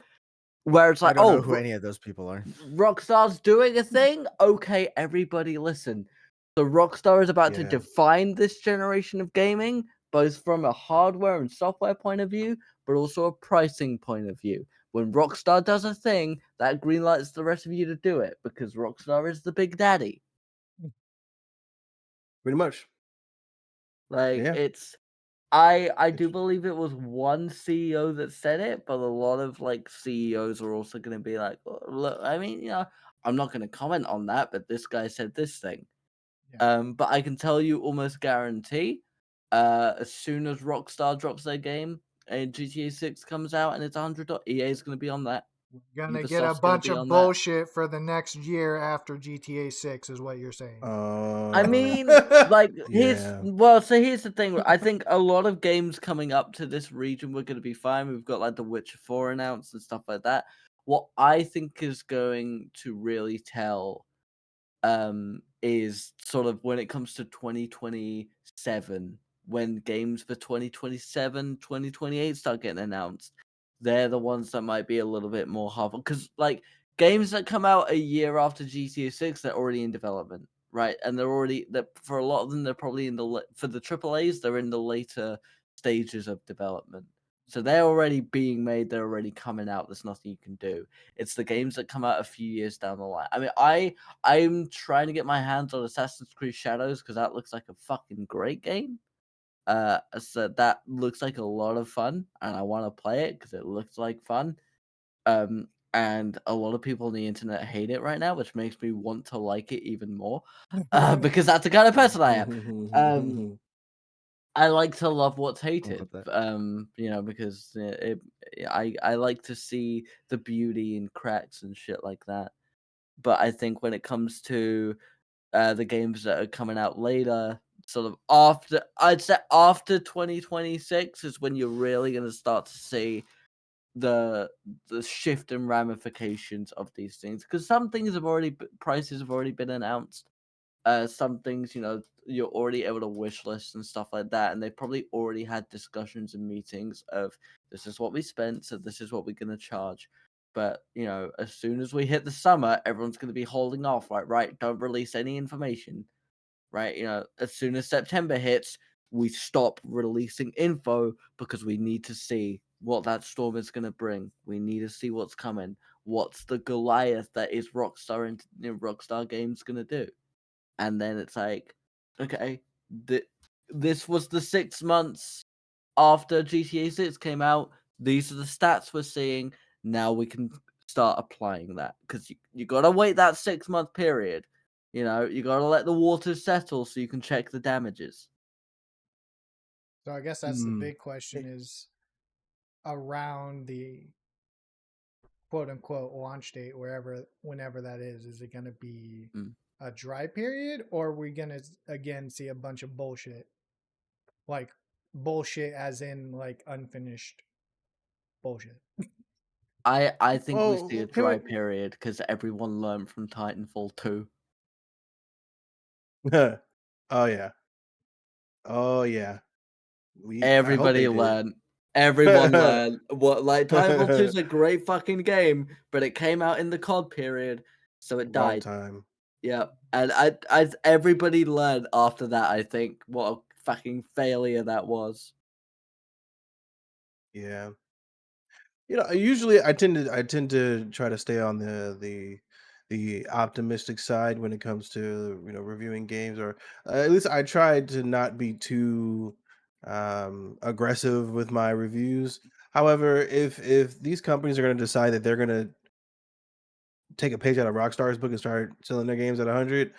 Where it's I like, don't know oh, who any of those people are. Rockstar's doing a thing. Okay, everybody listen. So Rockstar is about to Yeah. define this generation of gaming, both from a hardware and software point of view, but also a pricing point of view. When Rockstar does a thing, that greenlights the rest of you to do it because Rockstar is the big daddy. Pretty much. Like Yeah. it's I do believe it was one CEO that said it, but a lot of like CEOs are also going to be like, "Oh, look, I mean, I'm not going to comment on that, but this guy said this thing." Yeah. But I can tell you almost guarantee, as soon as Rockstar drops their game and GTA 6 comes out and it's $100, EA is going to be on that. We're gonna get a Ubisoft's going to bunch be of on that. bullshit for the next year after GTA 6 is what you're saying. I mean, like yeah. so here's the thing. I think a lot of games coming up to this region we're going to be fine. We've got like The Witcher 4 announced and stuff like that. What I think is going to really tell is sort of when it comes to 2027, when games for 2027, 2028 start getting announced. They're the ones that might be a little bit more hard because like games that come out a year after GTA 6, they're already in development, right? And they're already that for a lot of them, they're probably in the for the AAAs, they're in the later stages of development. So they're already being made, they're already coming out. There's nothing you can do. It's the games that come out a few years down the line. I mean, I'm trying to get my hands on Assassin's Creed Shadows because that looks like a fucking great game. So that looks like a lot of fun, and I want to play it because it looks like fun. And a lot of people on the internet hate it right now, which makes me want to like it even more, because that's the kind of person I am. I like to love what's hated, because I like to see the beauty in cracks and shit like that. But I think when it comes to the games that are coming out later, sort of I'd say after 2026 is when you're really going to start to see the shift and ramifications of these things. Because some things prices have already been announced. Some things, you're already able to wish list and stuff like that, and they probably already had discussions and meetings of this is what we spent, so this is what we're gonna charge. But as soon as we hit the summer, everyone's gonna be holding off, right? Don't release any information, right? As soon as September hits, we stop releasing info because we need to see what that storm is gonna bring. We need to see what's coming. What's the Goliath that is Rockstar and Rockstar Games gonna do? And then it's like, okay, this was the 6 months after GTA 6 came out. These are the stats we're seeing. Now we can start applying that because you got to wait that 6 month period. You got to let the waters settle so you can check the damages. So I guess that's the big question is around the quote unquote launch date, whenever that is it going to be a dry period or are we going to again see a bunch of bullshit? like bullshit, as in like unfinished bullshit. I think we see a Well, dry period because everyone learned from Titanfall 2. oh yeah, oh yeah. I hope Everybody they did. learned. Everyone learned. What, like, Titanfall 2 is a great fucking game, but it came out in the COD period, so it Wrong died. time. Yeah, and everybody learned after that. I think what a fucking failure that was. Yeah. Usually I tend to try to stay on the optimistic side when it comes to reviewing games, or at least I try to not be too aggressive with my reviews. However, if these companies are going to decide that they're going to take a page out of Rockstar's book and start selling their games at 100,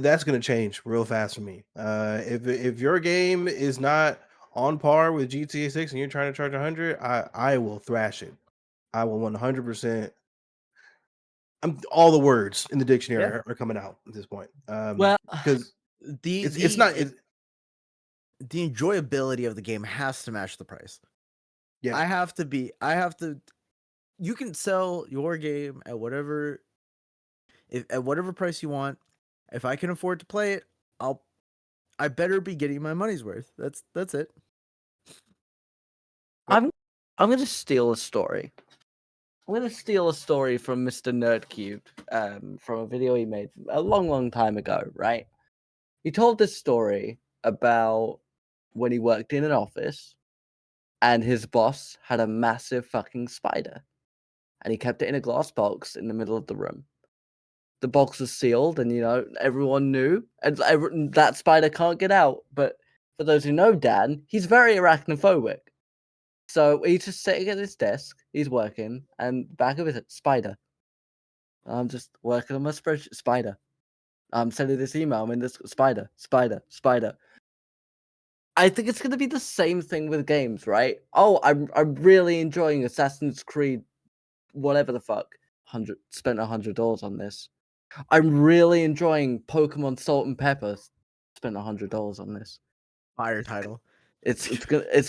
that's going to change real fast for me. If your game is not on par with GTA 6 and you're trying to charge 100, I will thrash it. I will 100%. All the words in the dictionary Yeah. are coming out at this point. Well, Because The it's not. the enjoyability of the game has to match the price. Yeah. I have to. You can sell your game at whatever price you want. If I can afford to play it, I better be getting my money's worth. That's it. I'm gonna steal a story. I'm gonna steal a story from Mr. Nerdcubed, from a video he made a long time ago. Right? He told this story about when he worked in an office, and his boss had a massive fucking spider, and he kept it in a glass box in the middle of the room. The box was sealed, and everyone knew, and that spider can't get out. But for those who know Dan, he's very arachnophobic. So he's just sitting at his desk, he's working, and back of his head, spider. I'm just working on my spreadsheet, spider. I'm sending this email, I'm in this spider. I think it's gonna be the same thing with games, right? Oh, I'm really enjoying Assassin's Creed, whatever the fuck. Spent $100 on this. I'm really enjoying Pokemon Salt and Pepper. Spent $100 on this. Fire title. It's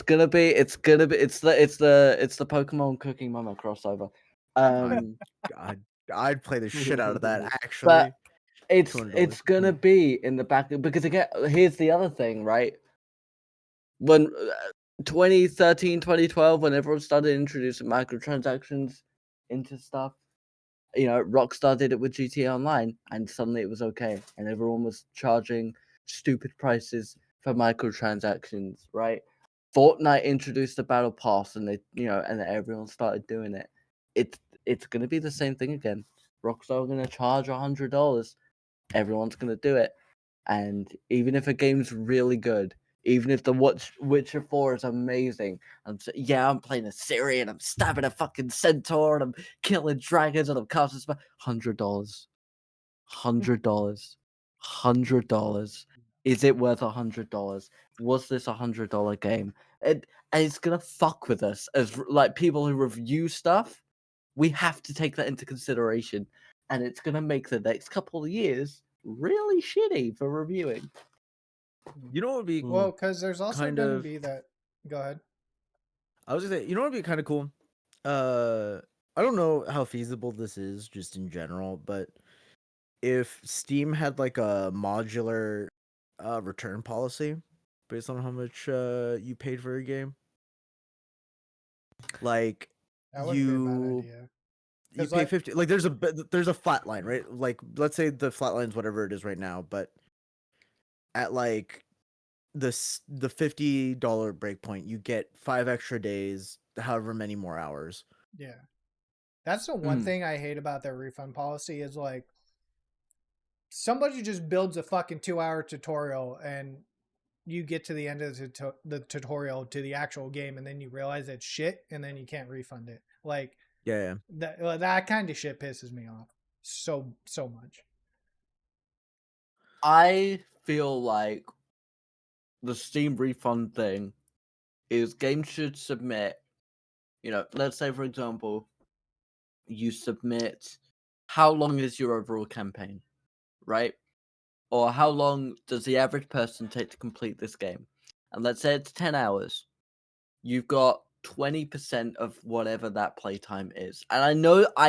gonna be it's the Pokemon Cooking Mama crossover. I'd play the shit out of that. Actually, But it's $200. gonna be in the back, because again, here's the other thing, right? When 2013, 2012, when everyone started introducing microtransactions into stuff, Rockstar did it with GTA Online, and suddenly it was okay, and everyone was charging stupid prices for microtransactions, right? Fortnite introduced the battle pass, and and everyone started doing it. It's gonna be the same thing again. Rockstar are gonna charge $100. Everyone's gonna do it, and even if a game's really good, even if the Witcher 4 is amazing, I'm playing a Syrian, I'm stabbing a fucking centaur, and I'm killing dragons, and I'm casting spell. $100, $100. Is it worth $100? Was this $100 game? And it's gonna fuck with us as like people who review stuff. We have to take that into consideration, and it's gonna make the next couple of years really shitty for reviewing. You know what would be Well, because there's also kind going to of- be that. Go ahead. I was gonna say, you know what would be kind of cool? I don't know how feasible this is just in general, but if Steam had like a modular return policy based on how much you paid for a game, like That wouldn't be a bad you idea. you 'Cause, pay like- 50, like there's a flat line, right? Like let's say the flat line's whatever it is right now, but at like the $50 breakpoint, you get 5 extra days, however many more hours. Yeah. That's the one thing I hate about their refund policy is like somebody just builds a fucking 2-hour tutorial and you get to the end of the tutorial to the actual game and then you realize it's shit and then you can't refund it. Like Yeah. that kind of shit pisses me off so much. I feel like the Steam refund thing is games should submit, let's say for example, you submit how long is your overall campaign, right? Or how long does the average person take to complete this game? and let's say it's 10 hours, you've got 20% of whatever that playtime is. And I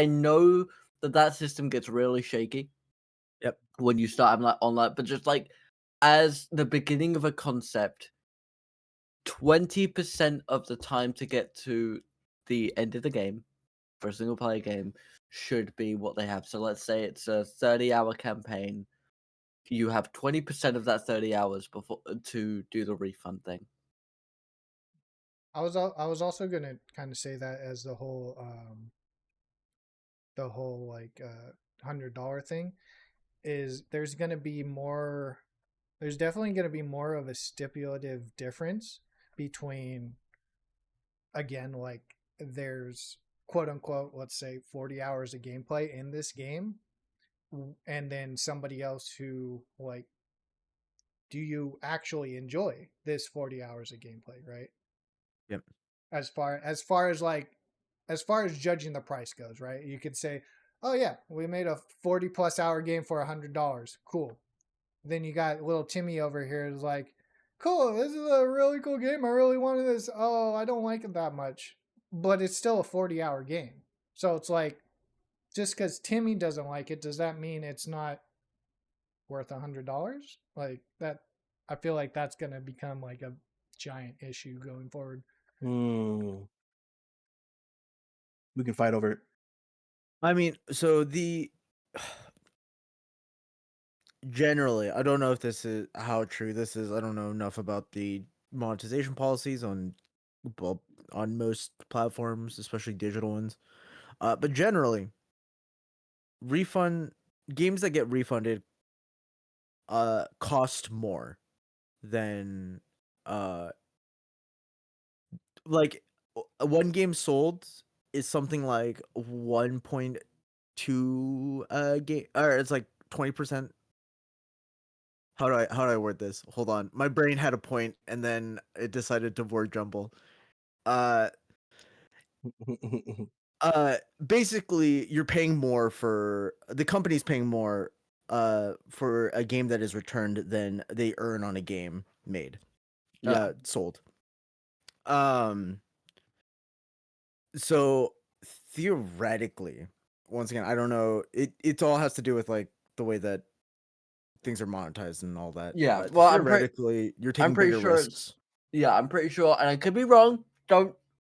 know that system gets really shaky. Yep. When you start having like online, but just like as the beginning of a concept, 20% of the time to get to the end of the game for a single player game should be what they have. So let's say it's a 30-hour campaign. You have 20% of that 30 hours before to do the refund thing. I was also gonna kind of say that as the whole like $100 thing is there's definitely gonna be more of a stipulative difference between, again, like there's quote unquote, let's say 40 hours of gameplay in this game, and then somebody else who like, do you actually enjoy this 40 hours of gameplay, right? Yep. As far as judging the price goes, right? You could say, oh yeah, we made a 40+ hour game for $100. Cool. Then you got little Timmy over here who's like, cool, this is a really cool game. I really wanted this. Oh, I don't like it that much. But it's still a 40-hour game. So it's like, just because Timmy doesn't like it, does that mean it's not worth $100? Like that, I feel like that's going to become like a giant issue going forward. We can fight over it. I mean, so generally, I don't know if this is how true this is. I don't know enough about the monetization policies on most platforms, especially digital ones. But generally, games that get refunded cost more than like one game sold is something like 1.2 game, or it's like 20%. How do I word this? Hold on. My brain had a point and then it decided to word jumble. Uh basically you're paying more for the company's paying more for a game that is returned than they earn on a game made. Yeah. Sold. So theoretically, once again, I don't know. It all has to do with like the way that things are monetized and all that. Yeah. But Well, theoretically, you're taking pretty bigger sure risks. I'm pretty sure, and I could be wrong. Don't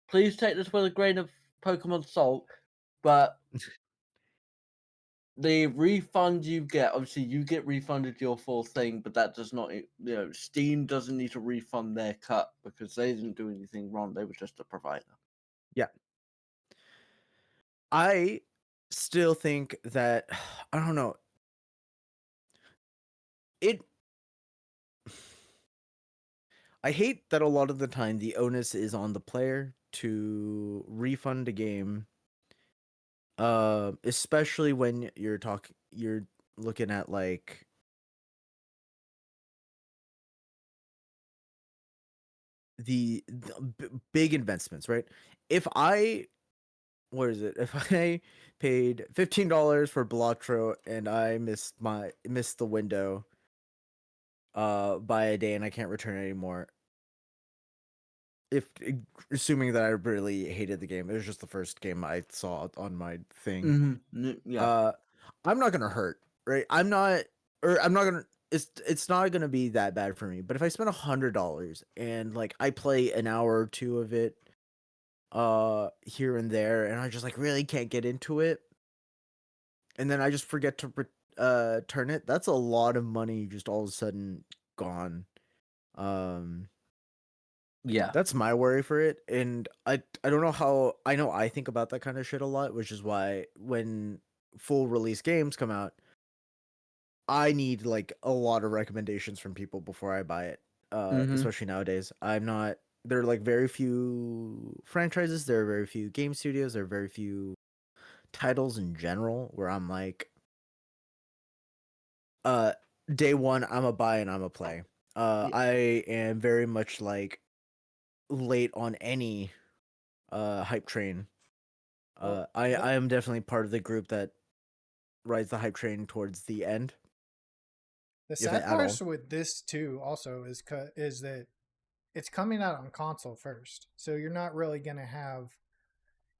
please take this with a grain of Pokemon salt, but the refund you get, obviously, you get refunded your full thing, but that does not, Steam doesn't need to refund their cut because they didn't do anything wrong. They were just a provider. Yeah. I still think that I don't know. It I hate that a lot of the time the onus is on the player to refund a game. Especially when you're looking at like the big investments, right? If I what is it? If I paid $15 for Blotro and I missed the window by a day and I can't return it anymore. If assuming that I really hated the game, it was just the first game I saw on my thing. Yeah. I'm not gonna hurt, right? I'm not gonna. It's not gonna be that bad for me. But if I spend $100 and like I play an hour or two of it, here and there, and I just like really can't get into it, and then I just forget to turn it, that's a lot of money just all of a sudden gone. Yeah. That's my worry for it, and I don't know how. I know I think about that kind of shit a lot, which is why when full release games come out, I need like a lot of recommendations from people before I buy it. Especially nowadays, I'm not. There are like very few franchises. There are very few game studios. There are very few titles in general where I'm like, day one, I'm a buy and I'm a play. Yeah. I am very much like late on any hype train. I am definitely part of the group that rides the hype train towards the end. The if sad at all. part with this too also is that it's coming out on console first, so you're not really gonna have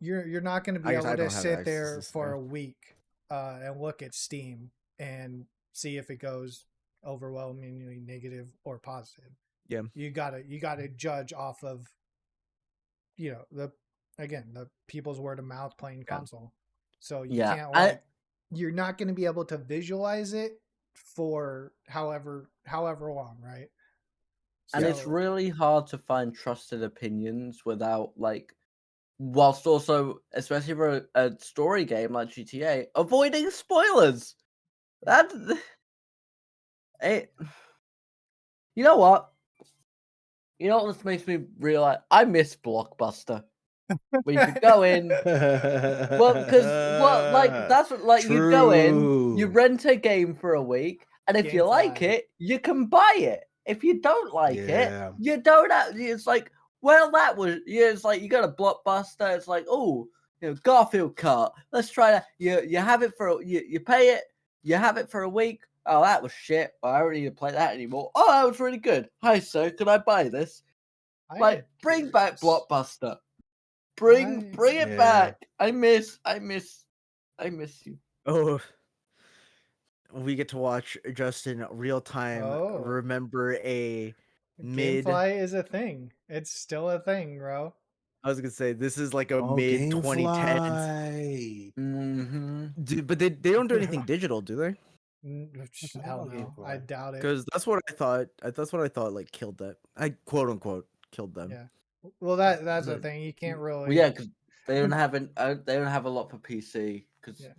you're not gonna be I guess able I to don't have sit access there to for stuff. a week and look at Steam and see if it goes overwhelmingly negative or positive. Yeah. You gotta judge off of the people's word of mouth playing Yeah. console. So you Yeah, can't you're not going to be able to visualize it for however long, right? and it's So- really hard to find trusted opinions without whilst also, especially for a story game like GTA, avoiding spoilers. That it. You know what? You know what this makes me realize? I miss Blockbuster. Where you could go in. Well, because that's what you go in, you True. rent a game for a week, and if you like Gamefly. it, you can buy it. If you don't like it, Yeah. you don't have. It's like, well, that was yeah. It's like you got a Blockbuster. It's like, oh, Garfield Kart. Let's try that. You have it for you pay it. You have it for a week. Oh, that was shit. I don't need to play that anymore. Oh, that was really good. Hi, sir. Can I buy this? I Bring back guess. Blockbuster. Bring it Yeah. back. I miss you. Oh, we get to watch Justin real time Oh. remember a mid. Gamefly is a thing. It's still a thing, bro. I was gonna say this is like a Oh, mid 2010s. Gamefly. Mm-hmm. Dude, but they don't do anything digital, do they? Hell love no. Gamefly. I doubt it. Because that's what I thought. That's what I thought. Like killed that. I quote unquote killed them. Yeah. Well, that's the The- thing. You can't really. Well, yeah, because they don't have a lot for PC. Because Yeah.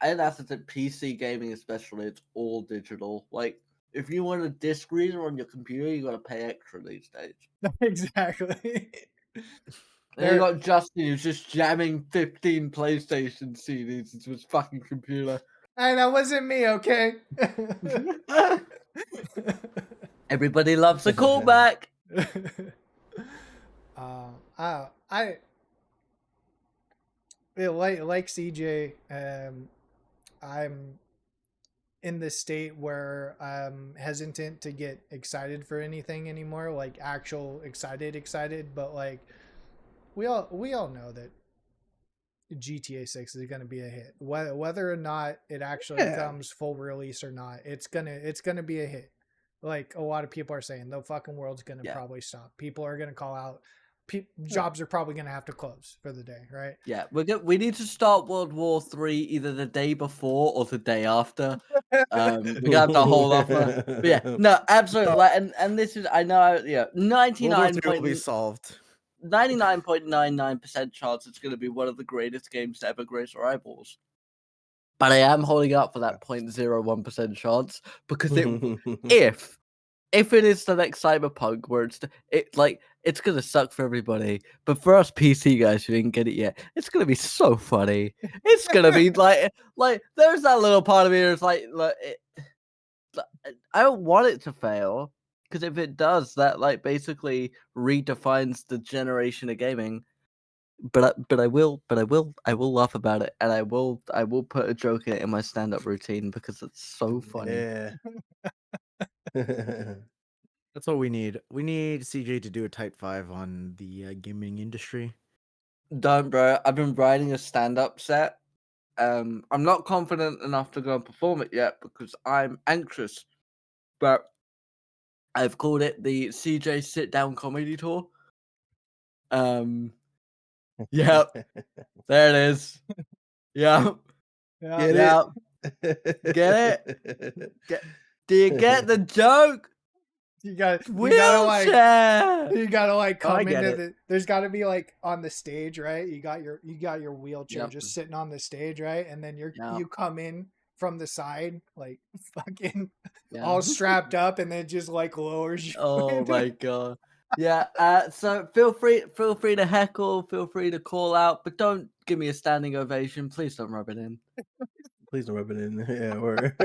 I think that's the thing, PC gaming especially. It's all digital. Like if you want a disc reader on your computer, you got to pay extra these days. Exactly. And you got Justin who's just jamming 15 PlayStation CDs into his fucking computer. Hey, that wasn't me, okay? Everybody loves a callback. Like CJ, I'm in this state where I'm hesitant to get excited for anything anymore, like actual excited, but like we all know that GTA 6 is going to be a hit. Whether or not it actually comes full release or not, it's going to be a hit. Like a lot of people are saying, the fucking world's going to probably stop. People are going to call out. Jobs are probably going to have to close for the day, right? Yeah, we need to start World War III either the day before or the day after. We got to hold off. But yeah, no, absolutely. And this is, I know, yeah, 99 will be solved. 99.99% chance it's going to be one of the greatest games to ever grace our eyeballs. But I am holding out for that 0.01% chance because if it is the next Cyberpunk where it's gonna suck for everybody, but for us PC guys who didn't get it yet, it's gonna be so funny. It's gonna be like there's that little part of me that's I don't want it to fail because if it does, that basically redefines the generation of gaming. But I will laugh about it, and I will put a joke in it in my stand-up routine because it's so funny. Yeah. That's what we need. We need CJ to do a Type 5 on the gaming industry. Don't, bro. I've been writing a stand-up set. I'm not confident enough to go and perform it yet because I'm anxious. But I've called it the CJ Sit Down Comedy Tour. Yep. There it is. Yep. Get Yep. it? Get it? Do you get the joke? You gotta Wheelchair. come get into it. the. There's got to be like on the stage, right? You got your wheelchair Yep. just sitting on the stage, right? And then Yep. you come in from the side, like fucking Yeah. all strapped up, and then just like lowers you. Oh my god. Yeah. So feel free to heckle, feel free to call out, but don't give me a standing ovation. Please don't rub it in. Please don't rub it in. Yeah, or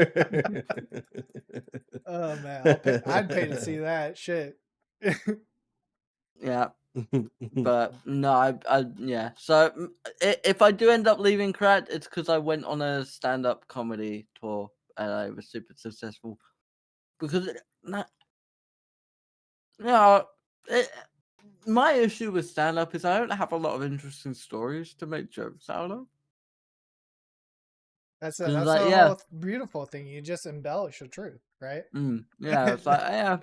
Oh man, I'd pay to see that shit. Yeah. But no, yeah. So if I do end up leaving Crat, it's because I went on a stand-up comedy tour and I was super successful. Because My issue with stand-up is I don't have a lot of interesting stories to make jokes out of. That's 'Cause, that's like, the yeah, whole beautiful thing. You just embellish the truth, right? yeah, it's like, yeah.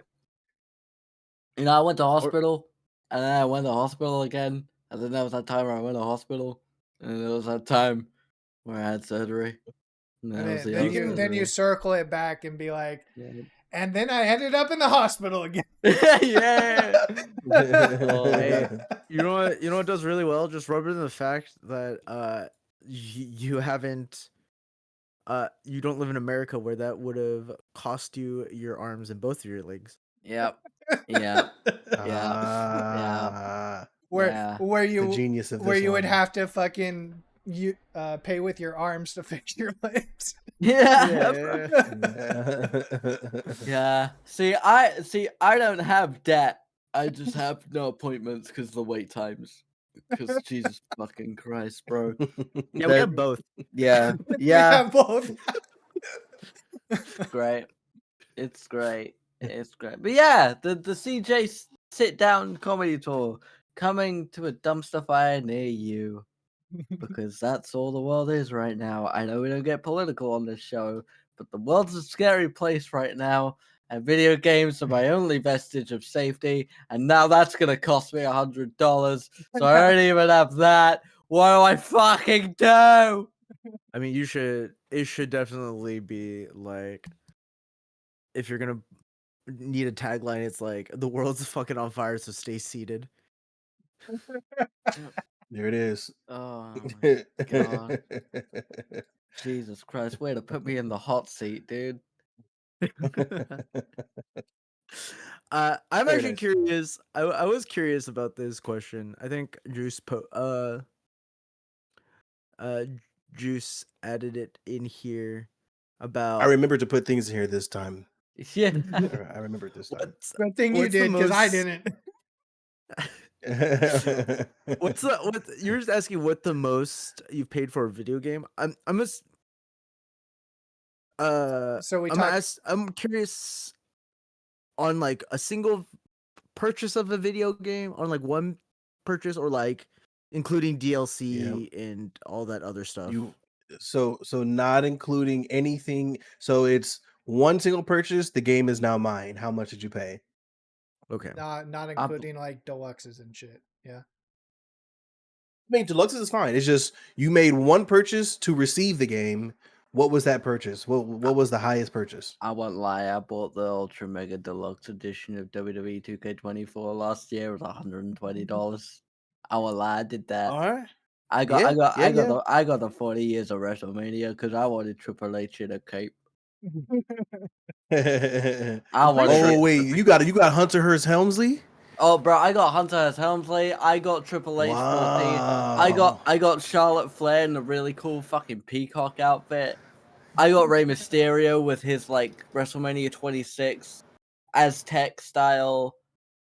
I went to Or hospital, and then I went to hospital again, and then there was that time where I went to hospital, and then there was that time where I had surgery, and And that was then the then other you then you surgery. circle it back and be like, Yeah. and then I ended up in the hospital again. Yeah. hey, you know what? You know what does really well? Just rub it in the fact that you haven't you don't live in America where that would have cost you your arms and both of your legs. Yep. Yep. Yeah. Ah, where Yeah. where the you genius of where this you would one. have to fucking pay with your arms to fix your legs. Yeah. Yeah. Yeah. See, I don't have debt. I just have no appointments because the wait times. Because Jesus fucking Christ, bro. Yeah, we That- have both. yeah. We Yeah. have both. Great. It's great. It's great. But yeah, the CJ sit down comedy tour coming to a dumpster fire near you. Because that's all the world is right now. I know we don't get political on this show, but the world's a scary place right now, and video games are my only vestige of safety. And now that's gonna cost me $100, so I don't even have that. What do I fucking do? I mean, you should. It should definitely be like, if you're gonna need a tagline, it's like the world's fucking on fire, so stay seated. There it is. Oh my god, Jesus Christ! Way to put me in the hot seat, dude. I'm Very actually nice. curious. I was curious about this question. I think uh Juice added it in here I about remember to put things in here this time. Yeah. I remember it this time. Good thing you what's the did, because I most- didn't. what you're just asking what the most you've paid for a video game? I'm just So we talked. I'm curious on like a single purchase of a video game, on like one purchase, or like including DLC and all that other stuff. You so not including anything. So it's one single purchase. The game is now mine. How much did you pay? Okay. Not including like deluxes and shit. Yeah. I mean, deluxe is fine. It's just you made one purchase to receive the game. What was that purchase? What was the highest purchase? I won't lie, I bought the Ultra Mega Deluxe edition of WWE 2K24 last year. It was $120. I won't lie, I did that. All right. I got Yeah, I got yeah, I got yeah. the I got the 40 years of WrestleMania because I wanted Triple H in a cape. I wanted Oh it. wait, you got Hunter Hearst Helmsley? Oh bro, I got Hunter S. Helmsley, I got Triple H 14. Wow. I got Charlotte Flair in a really cool fucking peacock outfit. I got Rey Mysterio with his like WrestleMania 26 Aztec style.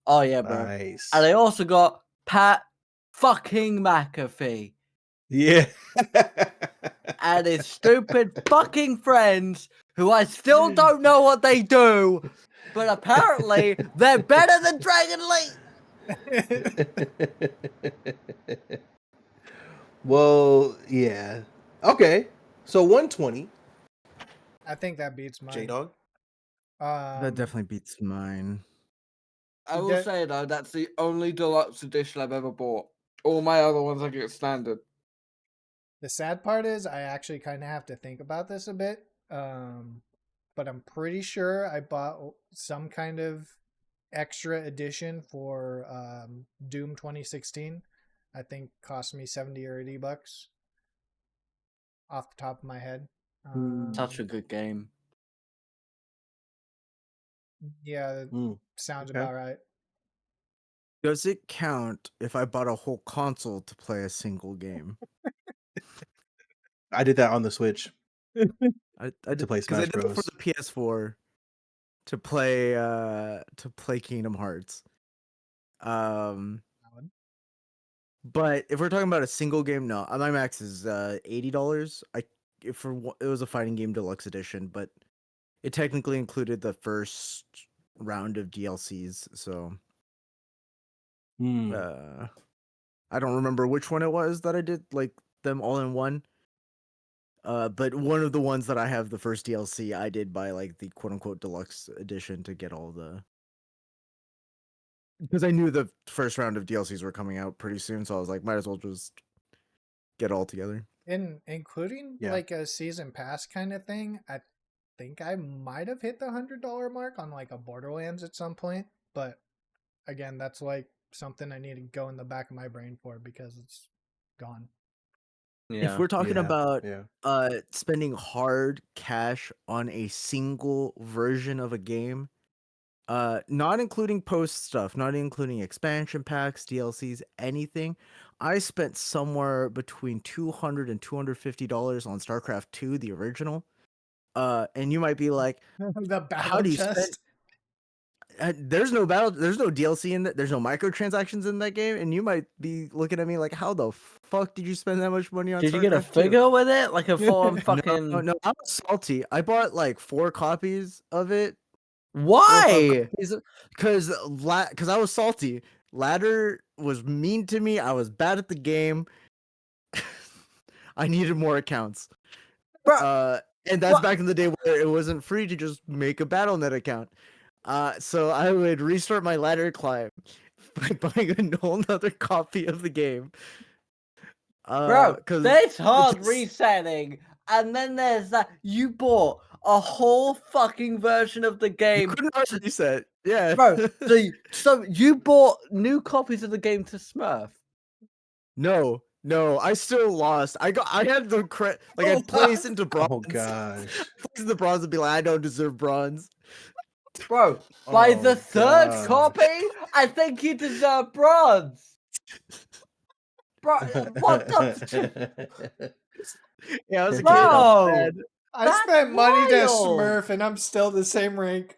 Oh yeah, bro. Nice. And I also got Pat fucking McAfee Yeah. and his stupid fucking friends, who I still don't know what they do, but apparently they're better than Dragon Lee. Well, yeah. Okay. So 120. I think that beats mine. J-Dog. That definitely beats mine. I will That- say though, that's the only deluxe edition I've ever bought. All my other ones I get standard. The sad part is I actually kind of have to think about this a bit. But I'm pretty sure I bought some kind of extra edition for Doom 2016. I think cost me 70 or 80 bucks off the top of my head. Such a good game. Yeah, that Mm, sounds okay. about right. Does it count if I bought a whole console to play a single game? I did that on the Switch. I To did, play because I Smash did it for Bros. the PS4 to play Kingdom Hearts. But if we're talking about a single game, no, my max is $80. It was a fighting game deluxe edition, but it technically included the first round of DLCs. So Hmm. I don't remember which one it was that I did like them all in one. But one of the ones that I have the first DLC, I did buy like the quote unquote deluxe edition to get all the, because I knew the first round of DLCs were coming out pretty soon, so I was like, might as well just get it all together. Including Yeah. like a season pass kind of thing, I think I might have hit the $100 mark on like a Borderlands at some point. But again, that's like something I need to go in the back of my brain for because it's gone. If we're talking Yeah, about yeah. spending hard cash on a single version of a game, not including post stuff, not including expansion packs, DLCs, anything, I spent somewhere between $200 and $250 on StarCraft 2, the original. And you might be like, The how battle do you spend? chest. There's no battle, there's no DLC in that, there's no microtransactions in that game, and you might be looking at me like, how the fuck did you spend that much money on Did StarCraft you get a 2? figure with it? Like a full No, fucking. no, I'm salty. I bought like 4 copies of it. 4 or 5 Why? copies because I was salty. Ladder was mean to me. I was bad at the game. I needed more accounts. Bro, And that's what? back in the day where it wasn't free to just make a BattleNet account. So I would restart my ladder climb by buying a whole nother copy of the game. Bro, Because there's hard resetting, and then there's that. You bought a whole fucking version of the you game. couldn't hard reset. Yeah. Bro, so you bought new copies of the game to Smurf? No, I still lost. I had the like I'd place into bronze. Oh gosh. Place into bronze and be like, I don't deserve bronze. Bro, by Oh, the third gosh. copy, I think you deserve bronze. Bro, what the? Yeah, I was a kid. Bro, Bad. I that's spent money to wild. Smurf and I'm still the same rank.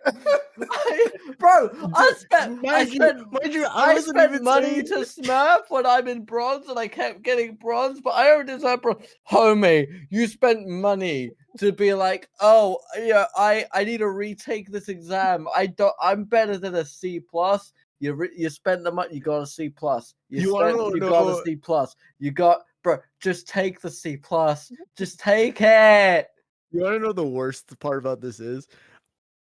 Bro, I spent Mind you, I wasn't spent even money saying- to Smurf when I'm in bronze, and I kept getting bronze, but I don't deserve bronze. Homie, you spent money to be like, oh yeah, I need to retake this exam. I'm better than a C plus. You spent the money, you got a C plus. You got a C plus. You got, bro. Just take the C plus. Just take it. You want to know the worst part about this is?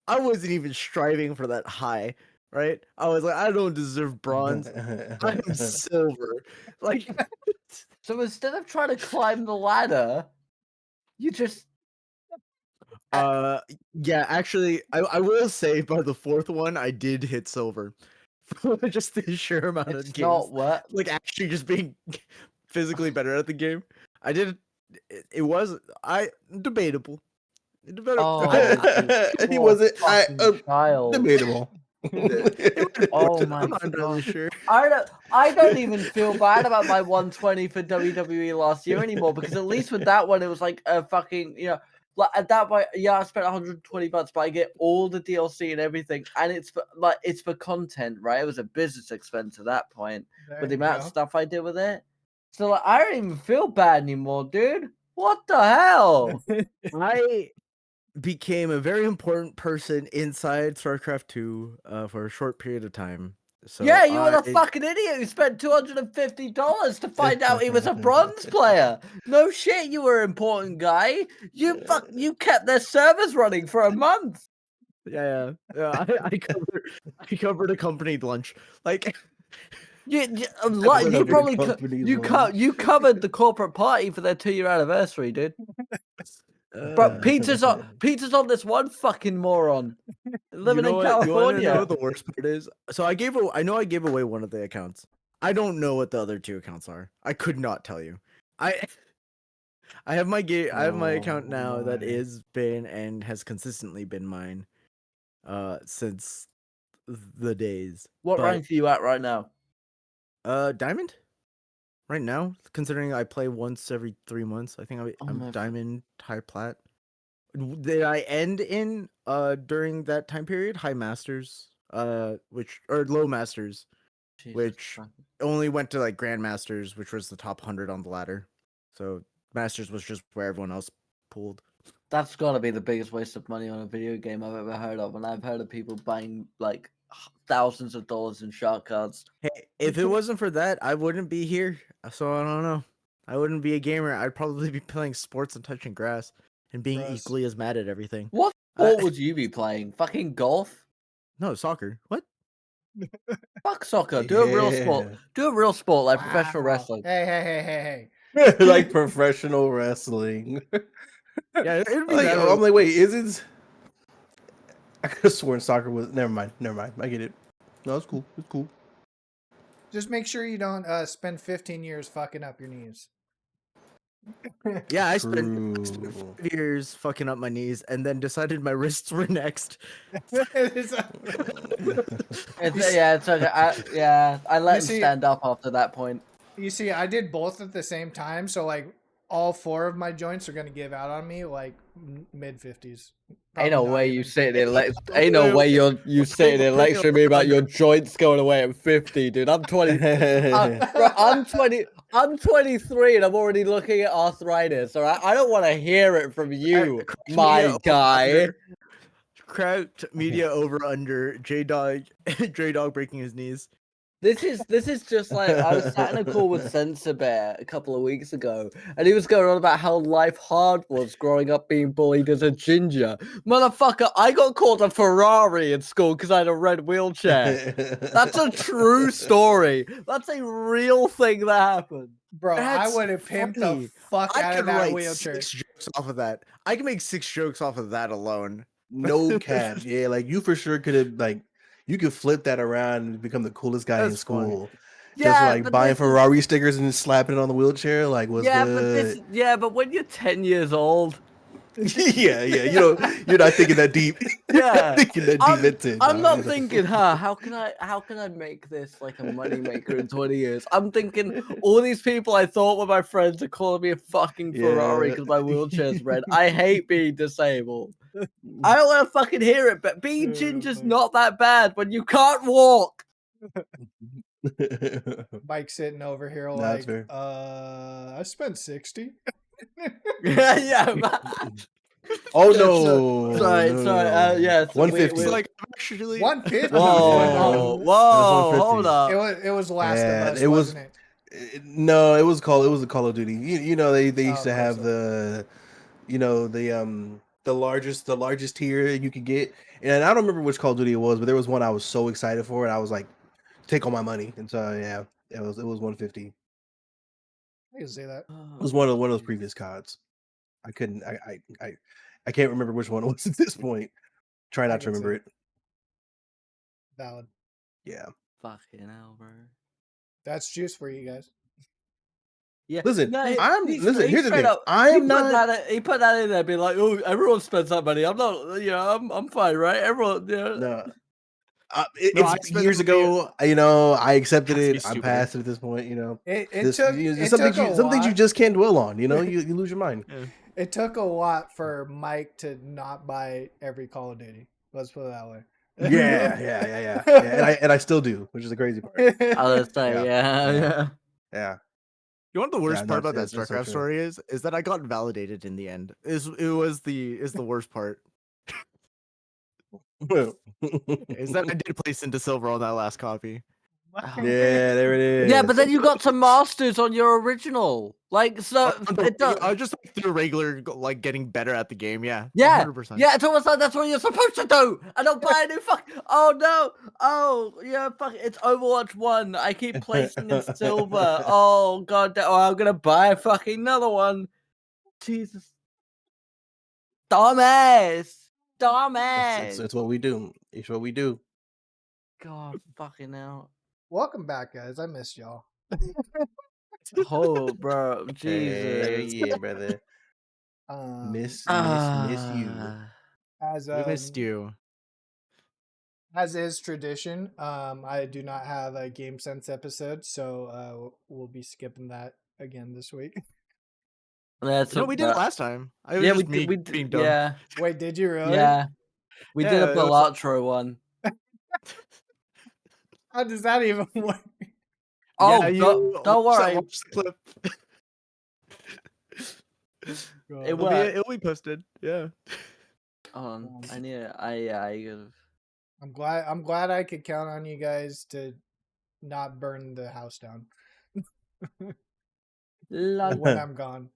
I wasn't even striving for that high, right? I was like, I don't deserve bronze. I'm silver. Like, So instead of trying to climb the ladder, you just yeah, actually, I will say by the 4th one, I did hit silver. Just the sheer amount of it's games, not what. like actually just being physically better at the game. I did. It was debatable. Oh, He wasn't child. debatable. Oh my I'm not really God. sure. I don't even feel bad about my 120 for WWE last year anymore, because at least with that one it was like a fucking, you know, like at that point, yeah, I spent 120 bucks, but I get all the DLC and everything, and it's for content, right? It was a business expense at that point There with the you amount of go. stuff I did with it. So like, I don't even feel bad anymore, dude. What the hell? I became a very important person inside StarCraft 2 for a short period of time. So Yeah, you were the fucking idiot who spent $250 to find out he was a bronze player. No shit, you were an important guy. You kept their servers running for a month. Yeah. I covered a company lunch. Like You Covered probably a company lunch. you covered the corporate party for their 2-year anniversary, dude. But Peter's on this one fucking moron living in You California. wanna know what the worst part is? So I know I gave away one of the accounts. I don't know what the other 2 accounts are. I could not tell you. I have my account now that my. is been and has consistently been mine since the days. What But, rank are you at right now? diamond? Right now, considering I play once every 3 months, I think I'm diamond, high plat. Did I end in during that time period high masters, or low masters, Jesus which Christ. only went to like grandmasters, which was the top 100 on the ladder. So masters was just where everyone else pulled. That's gotta be the biggest waste of money on a video game I've ever heard of, and I've heard of people buying like thousands of dollars in shark cards. Hey, if it wasn't for that, I wouldn't be here. So I don't know. I wouldn't be a gamer. I'd probably be playing sports and touching grass and being Gross. equally as mad at everything. What sport would you be playing? Fucking golf? No, soccer. What? Fuck soccer. Do a real sport. Yeah. Do a real sport like professional Wow. wrestling. Hey, hey. Like professional wrestling. Yeah, it'd be Like, that. I'm like, wait, is it? I could have sworn soccer was. Never mind. I get it. No, it's cool. It's cool. Just make sure you don't spend 15 years fucking up your knees. Yeah, I spent True. 5 years fucking up my knees and then decided my wrists were next. It's okay. I let him see- stand up after that point. You see, I did both at the same time, so like all 4 of my joints are gonna give out on me like mid 50s. Ain't no way you sitting there. Ain't no way you sitting there lecturing me about your joints going away at 50, dude. I'm 20. Bro, I'm 20. I'm 23 and I'm already looking at arthritis. All right, I don't want to hear it from you, my guy. Cracked media over under J Dog breaking his knees. This is just like I was sat in a call with Sensor Bear a couple of weeks ago, and he was going on about how life hard was growing up being bullied as a ginger. Motherfucker, I got called a Ferrari in school because I had a red wheelchair. That's a true story. That's a real thing that happened. Bro, That's I would have pimped funny. the fuck I out could of that write wheelchair. 6 jokes off of that. I can make 6 jokes off of that alone. No cap. Yeah, like you for sure could have like you could flip that around and become the coolest guy in That's funny. school. Just like but buying this is- Ferrari stickers and just slapping it on the wheelchair. Like what's good? but when you're 10 years old, yeah. You're not thinking that deep. You're not Yeah. thinking that deep into it. I'm dog. not thinking, how can I make this like a moneymaker in 20 years? I'm thinking all these people I thought were my friends are calling me a fucking Ferrari Yeah. because my wheelchair's red. I hate being disabled. I don't want to fucking hear it, but being ginger's not that bad when you can't walk. Mike sitting over here Nah, like, it's fair. I spent 60. Yeah, man. Oh Yeah, no! sorry, no, sorry, no. yeah, so 150. It's like actually 150. Whoa, It whoa, was hold 150. up. It was Last Yeah, of Us, it was- wasn't it? No, it was a Call of Duty. You know they used to of have course the the largest tier you could get, and I don't remember which Call of Duty it was, but there was one I was so excited for, and I was like, take all my money, and so yeah, it was 150. I can say that. It was one of those previous CODs. I couldn't I can't remember which one it was at this point. Try I not to can see remember it. Valid. Yeah. Fucking hell, bro. That's juice for you guys. Yeah. Listen, No, listen, here's the straight thing. up- I am he not He put that in there, being like, "Oh, everyone spends that money. I'm not. I'm fine, right? Everyone. Yeah. no. No, I It's spent years the money- ago, I accepted Has to be it. I'm stupid. past it at this point, It This- took you- it some took things a some things you lot. just can't dwell on, you lose your mind. It took a lot for Mike to not buy every Call of Duty. Let's put it that way. Yeah. And I still do, which is the crazy part. I was say, Yeah. yeah. Yeah. You know what the worst Yeah, part no, about that it's so StarCraft true. story is that I got validated in the end. Is the worst part. Is that I did place into silver on that last copy. Yeah, there it is. Yeah, but then you got some masters on your original. Like, so it does. I just like through regular like getting better at the game. Yeah. Yeah, 100%. yeah, it's almost like that's what you're supposed to do. I don't buy a new fuck. Oh no. Oh yeah, fuck. It's Overwatch 1. I keep placing in silver. Oh god. Oh, I'm gonna buy fucking another one. Jesus. Dumbass. Dumbass. It's what we do. It's what we do. God fucking hell. Welcome back, guys. I missed y'all. Oh, bro. Jesus. Yeah, brother. Miss you. Ah. As We missed you. as is tradition, I do not have a Game Sense episode, so we'll be skipping that again this week. That's No, what- we did it last time. I was Yeah, just we me did. being dumb. Yeah, Wait, did you really? yeah. We did Yeah, a it was- Balatro one. How does that even work? Oh, Yeah, don't worry. watch the clip. It It'll worked. be posted. Yeah. Hold on. I need it. I gotta. I'm glad I could count on you guys to not burn the house down Lol. when I'm gone.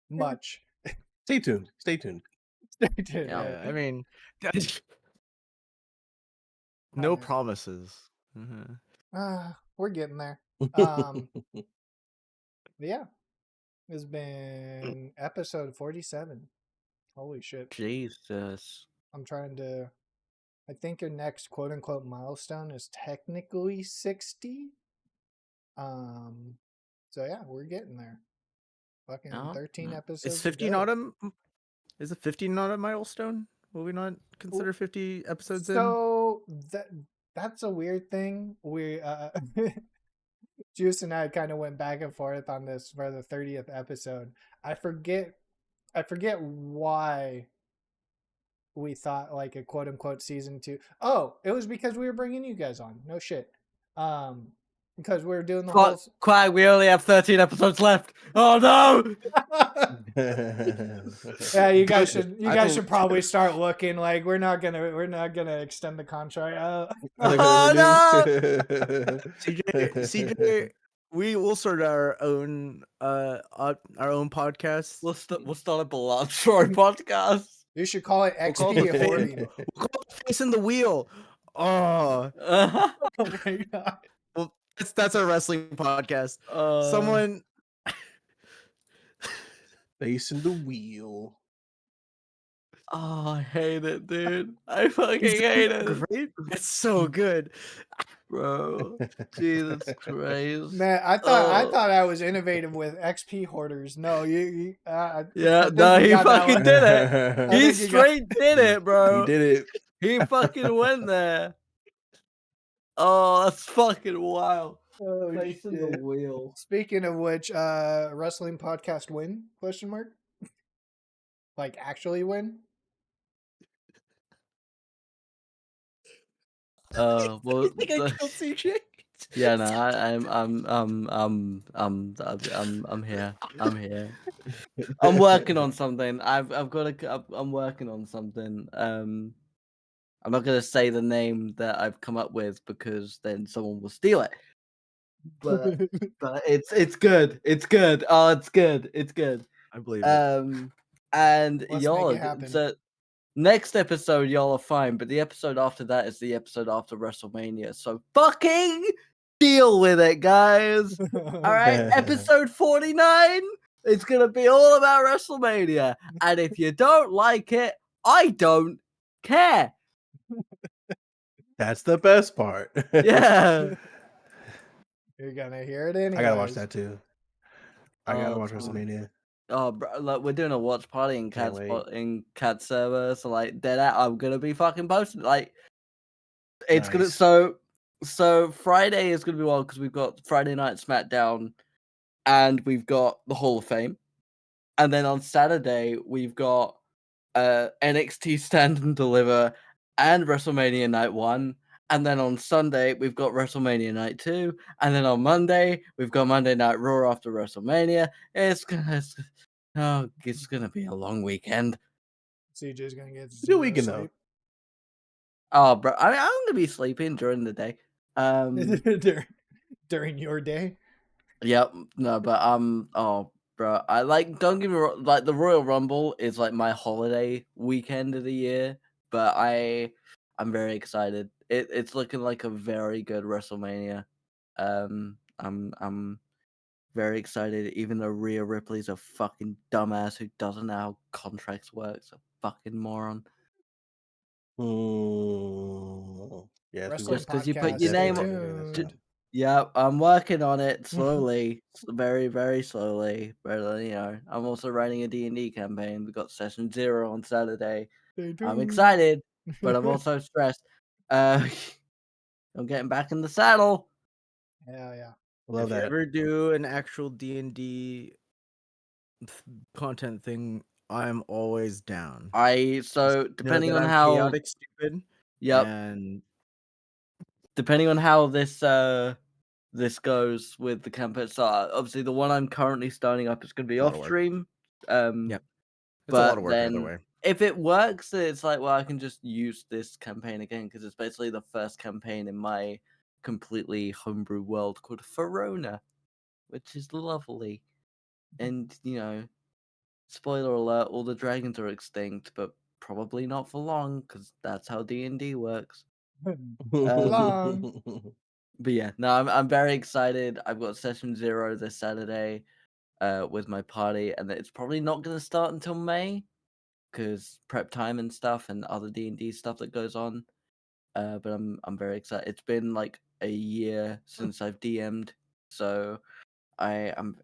Much. Stay tuned. Stay tuned. Yeah, I mean, no Alright. promises. Mhm. We're getting there. But yeah, it's been episode 47. Holy shit! Jesus. I'm trying to. I think your next quote unquote milestone is technically 60. So yeah, we're getting there. Fucking Oh, 13 no. episodes. Is to 50 go. not a is it 50 not a milestone? Will we not consider 50 episodes in? So that's a weird thing. We Juice and I kind of went back and forth on this for the 30th episode. I forget why we thought like a quote unquote season 2. Oh, it was because we were bringing you guys on. No shit. Because we were doing the whole Fuck, Quag, we only have 13 episodes left. Oh no! Yeah, you guys I should probably start looking. Like we're not gonna extend the contract. Oh no! CJ, we will start our own podcast. We'll start a Blood Story podcast. You should call it We'll call XP it hoarding. We'll call it Face in the Wheel. Oh, Oh my god. well, that's our wrestling podcast. Someone Face in the wheel. Oh, I hate it, dude. I fucking hate it, great. It's so good. bro. Jesus Christ. Man, I thought I was innovative with XP hoarders. No, you Yeah, think no, you he got that fucking one. did it. I He think you got- straight did it, bro. He did it. He fucking went there. Oh, that's fucking wild. Oh, Face in the shit. wheel. Speaking of which, wrestling podcast win? Question mark. Like actually win? Well, I think I killed CJ. yeah, no, I'm here. I'm here. I'm working on something. I've got to. I'm working on something. I'm not gonna say the name that I've come up with because then someone will steal it. But it's good. It's good. Oh, it's good. It's good. I believe it. And Let's y'all, make it happen. so next episode y'all are fine, but the episode after that is the episode after WrestleMania. So fucking deal with it, guys. All right, episode 49. It's gonna be all about WrestleMania, and if you don't like it, I don't care. That's the best part. Yeah. You're gonna hear it anyway. I gotta watch that too. I gotta Oh, watch God. WrestleMania. Oh, bro, like we're doing a watch party in Can't Cat server, so like dead out. I'm gonna be fucking posting like it's gonna Nice. so Friday is gonna be wild because we've got Friday Night SmackDown and we've got the Hall of Fame, and then on Saturday we've got NXT Stand and Deliver and WrestleMania Night 1. And then on Sunday, we've got WrestleMania Night 2. And then on Monday, we've got Monday Night Raw after WrestleMania. It's gonna be a long weekend. CJ's gonna get Good weekend though. Oh, bro, I'm gonna be sleeping during the day. During your day. Yep, no, but oh, bro, I like. Don't get me wrong. Like the Royal Rumble is like my holiday weekend of the year, but I'm very excited. It's looking like a very good WrestleMania. I'm very excited. Even though Rhea Ripley's a fucking dumbass who doesn't know how contracts work, a fucking moron. Yes, Wrestling Just 'cause you put podcast, your stay name tuned. on- Yeah, I'm working on it slowly, very, very slowly. But you know, I'm also writing a D&D campaign. We got session 0 on Saturday. Stay I'm tuned. excited, but I'm also stressed. I'm getting back in the saddle. Hell yeah. love If you that. ever do an actual D&D content thing, I'm always down. So Know depending that on I'm how, chaotic, stupid, yep, and depending on how this goes with the campaign. So obviously the one I'm currently starting up is going to be A lot off of work. stream. Yep. It's a lot But of work either then way. if it works, then it's like, well, I can just use this campaign again because it's basically the first campaign in my completely homebrew world called Verona, which is lovely. And spoiler alert: all the dragons are extinct, but probably not for long because that's how D&D works. Long. But yeah, no, I'm very excited. I've got session 0 this Saturday, with my party, and it's probably not going to start until May, because prep time and stuff, and other D&D stuff that goes on. But I'm very excited. It's been like a year since I've DM'd, so I'm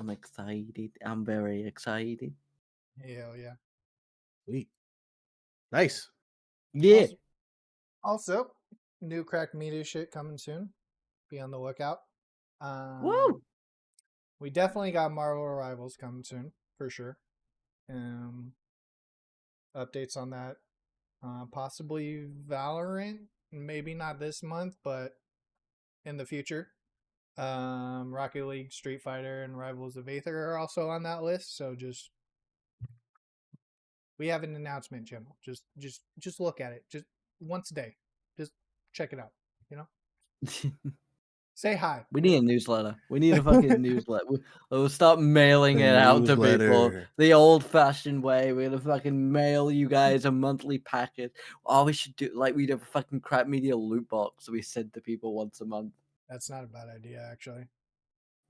excited. I'm very excited. Hell yeah. Sweet. Nice. Yeah. Also, new Crack Media shit coming soon. Be on the lookout. Woo! We definitely got Marvel Rivals coming soon, for sure. Updates on that. Possibly Valorant. Maybe not this month, but in the future. Rocket League, Street Fighter, and Rivals of Aether are also on that list. So we have an announcement channel. Just look at it. Just once a day. Just check it out. Say hi. We need a newsletter. We need a fucking newsletter. We'll start mailing it out to people newsletter. the old-fashioned way. We're gonna fucking mail you guys a monthly packet. Oh, we should do like we'd have a fucking Crap Media loot box that we send to people once a month. That's not a bad idea, actually.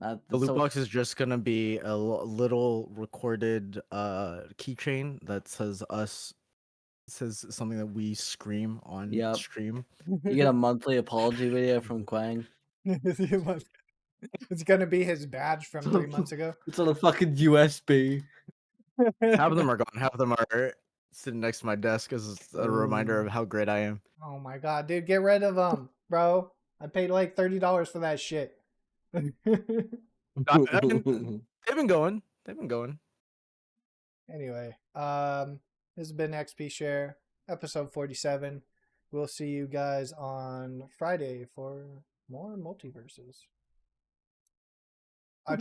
The loot box is just gonna be a little recorded keychain that says something that we scream on Yep. stream. You get a monthly apology video from Quang. It's gonna be his badge from 3 months ago. It's on a fucking USB. Half of them are gone. Half of them are sitting next to my desk as a reminder of how great I am. Oh my god, dude, get rid of them, bro. I paid like $30 for that shit. They've been going. They've been going. Anyway, this has been XP Share, episode 47. We'll see you guys on Friday for more multiverses.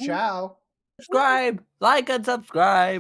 Ciao. Subscribe, like, and subscribe.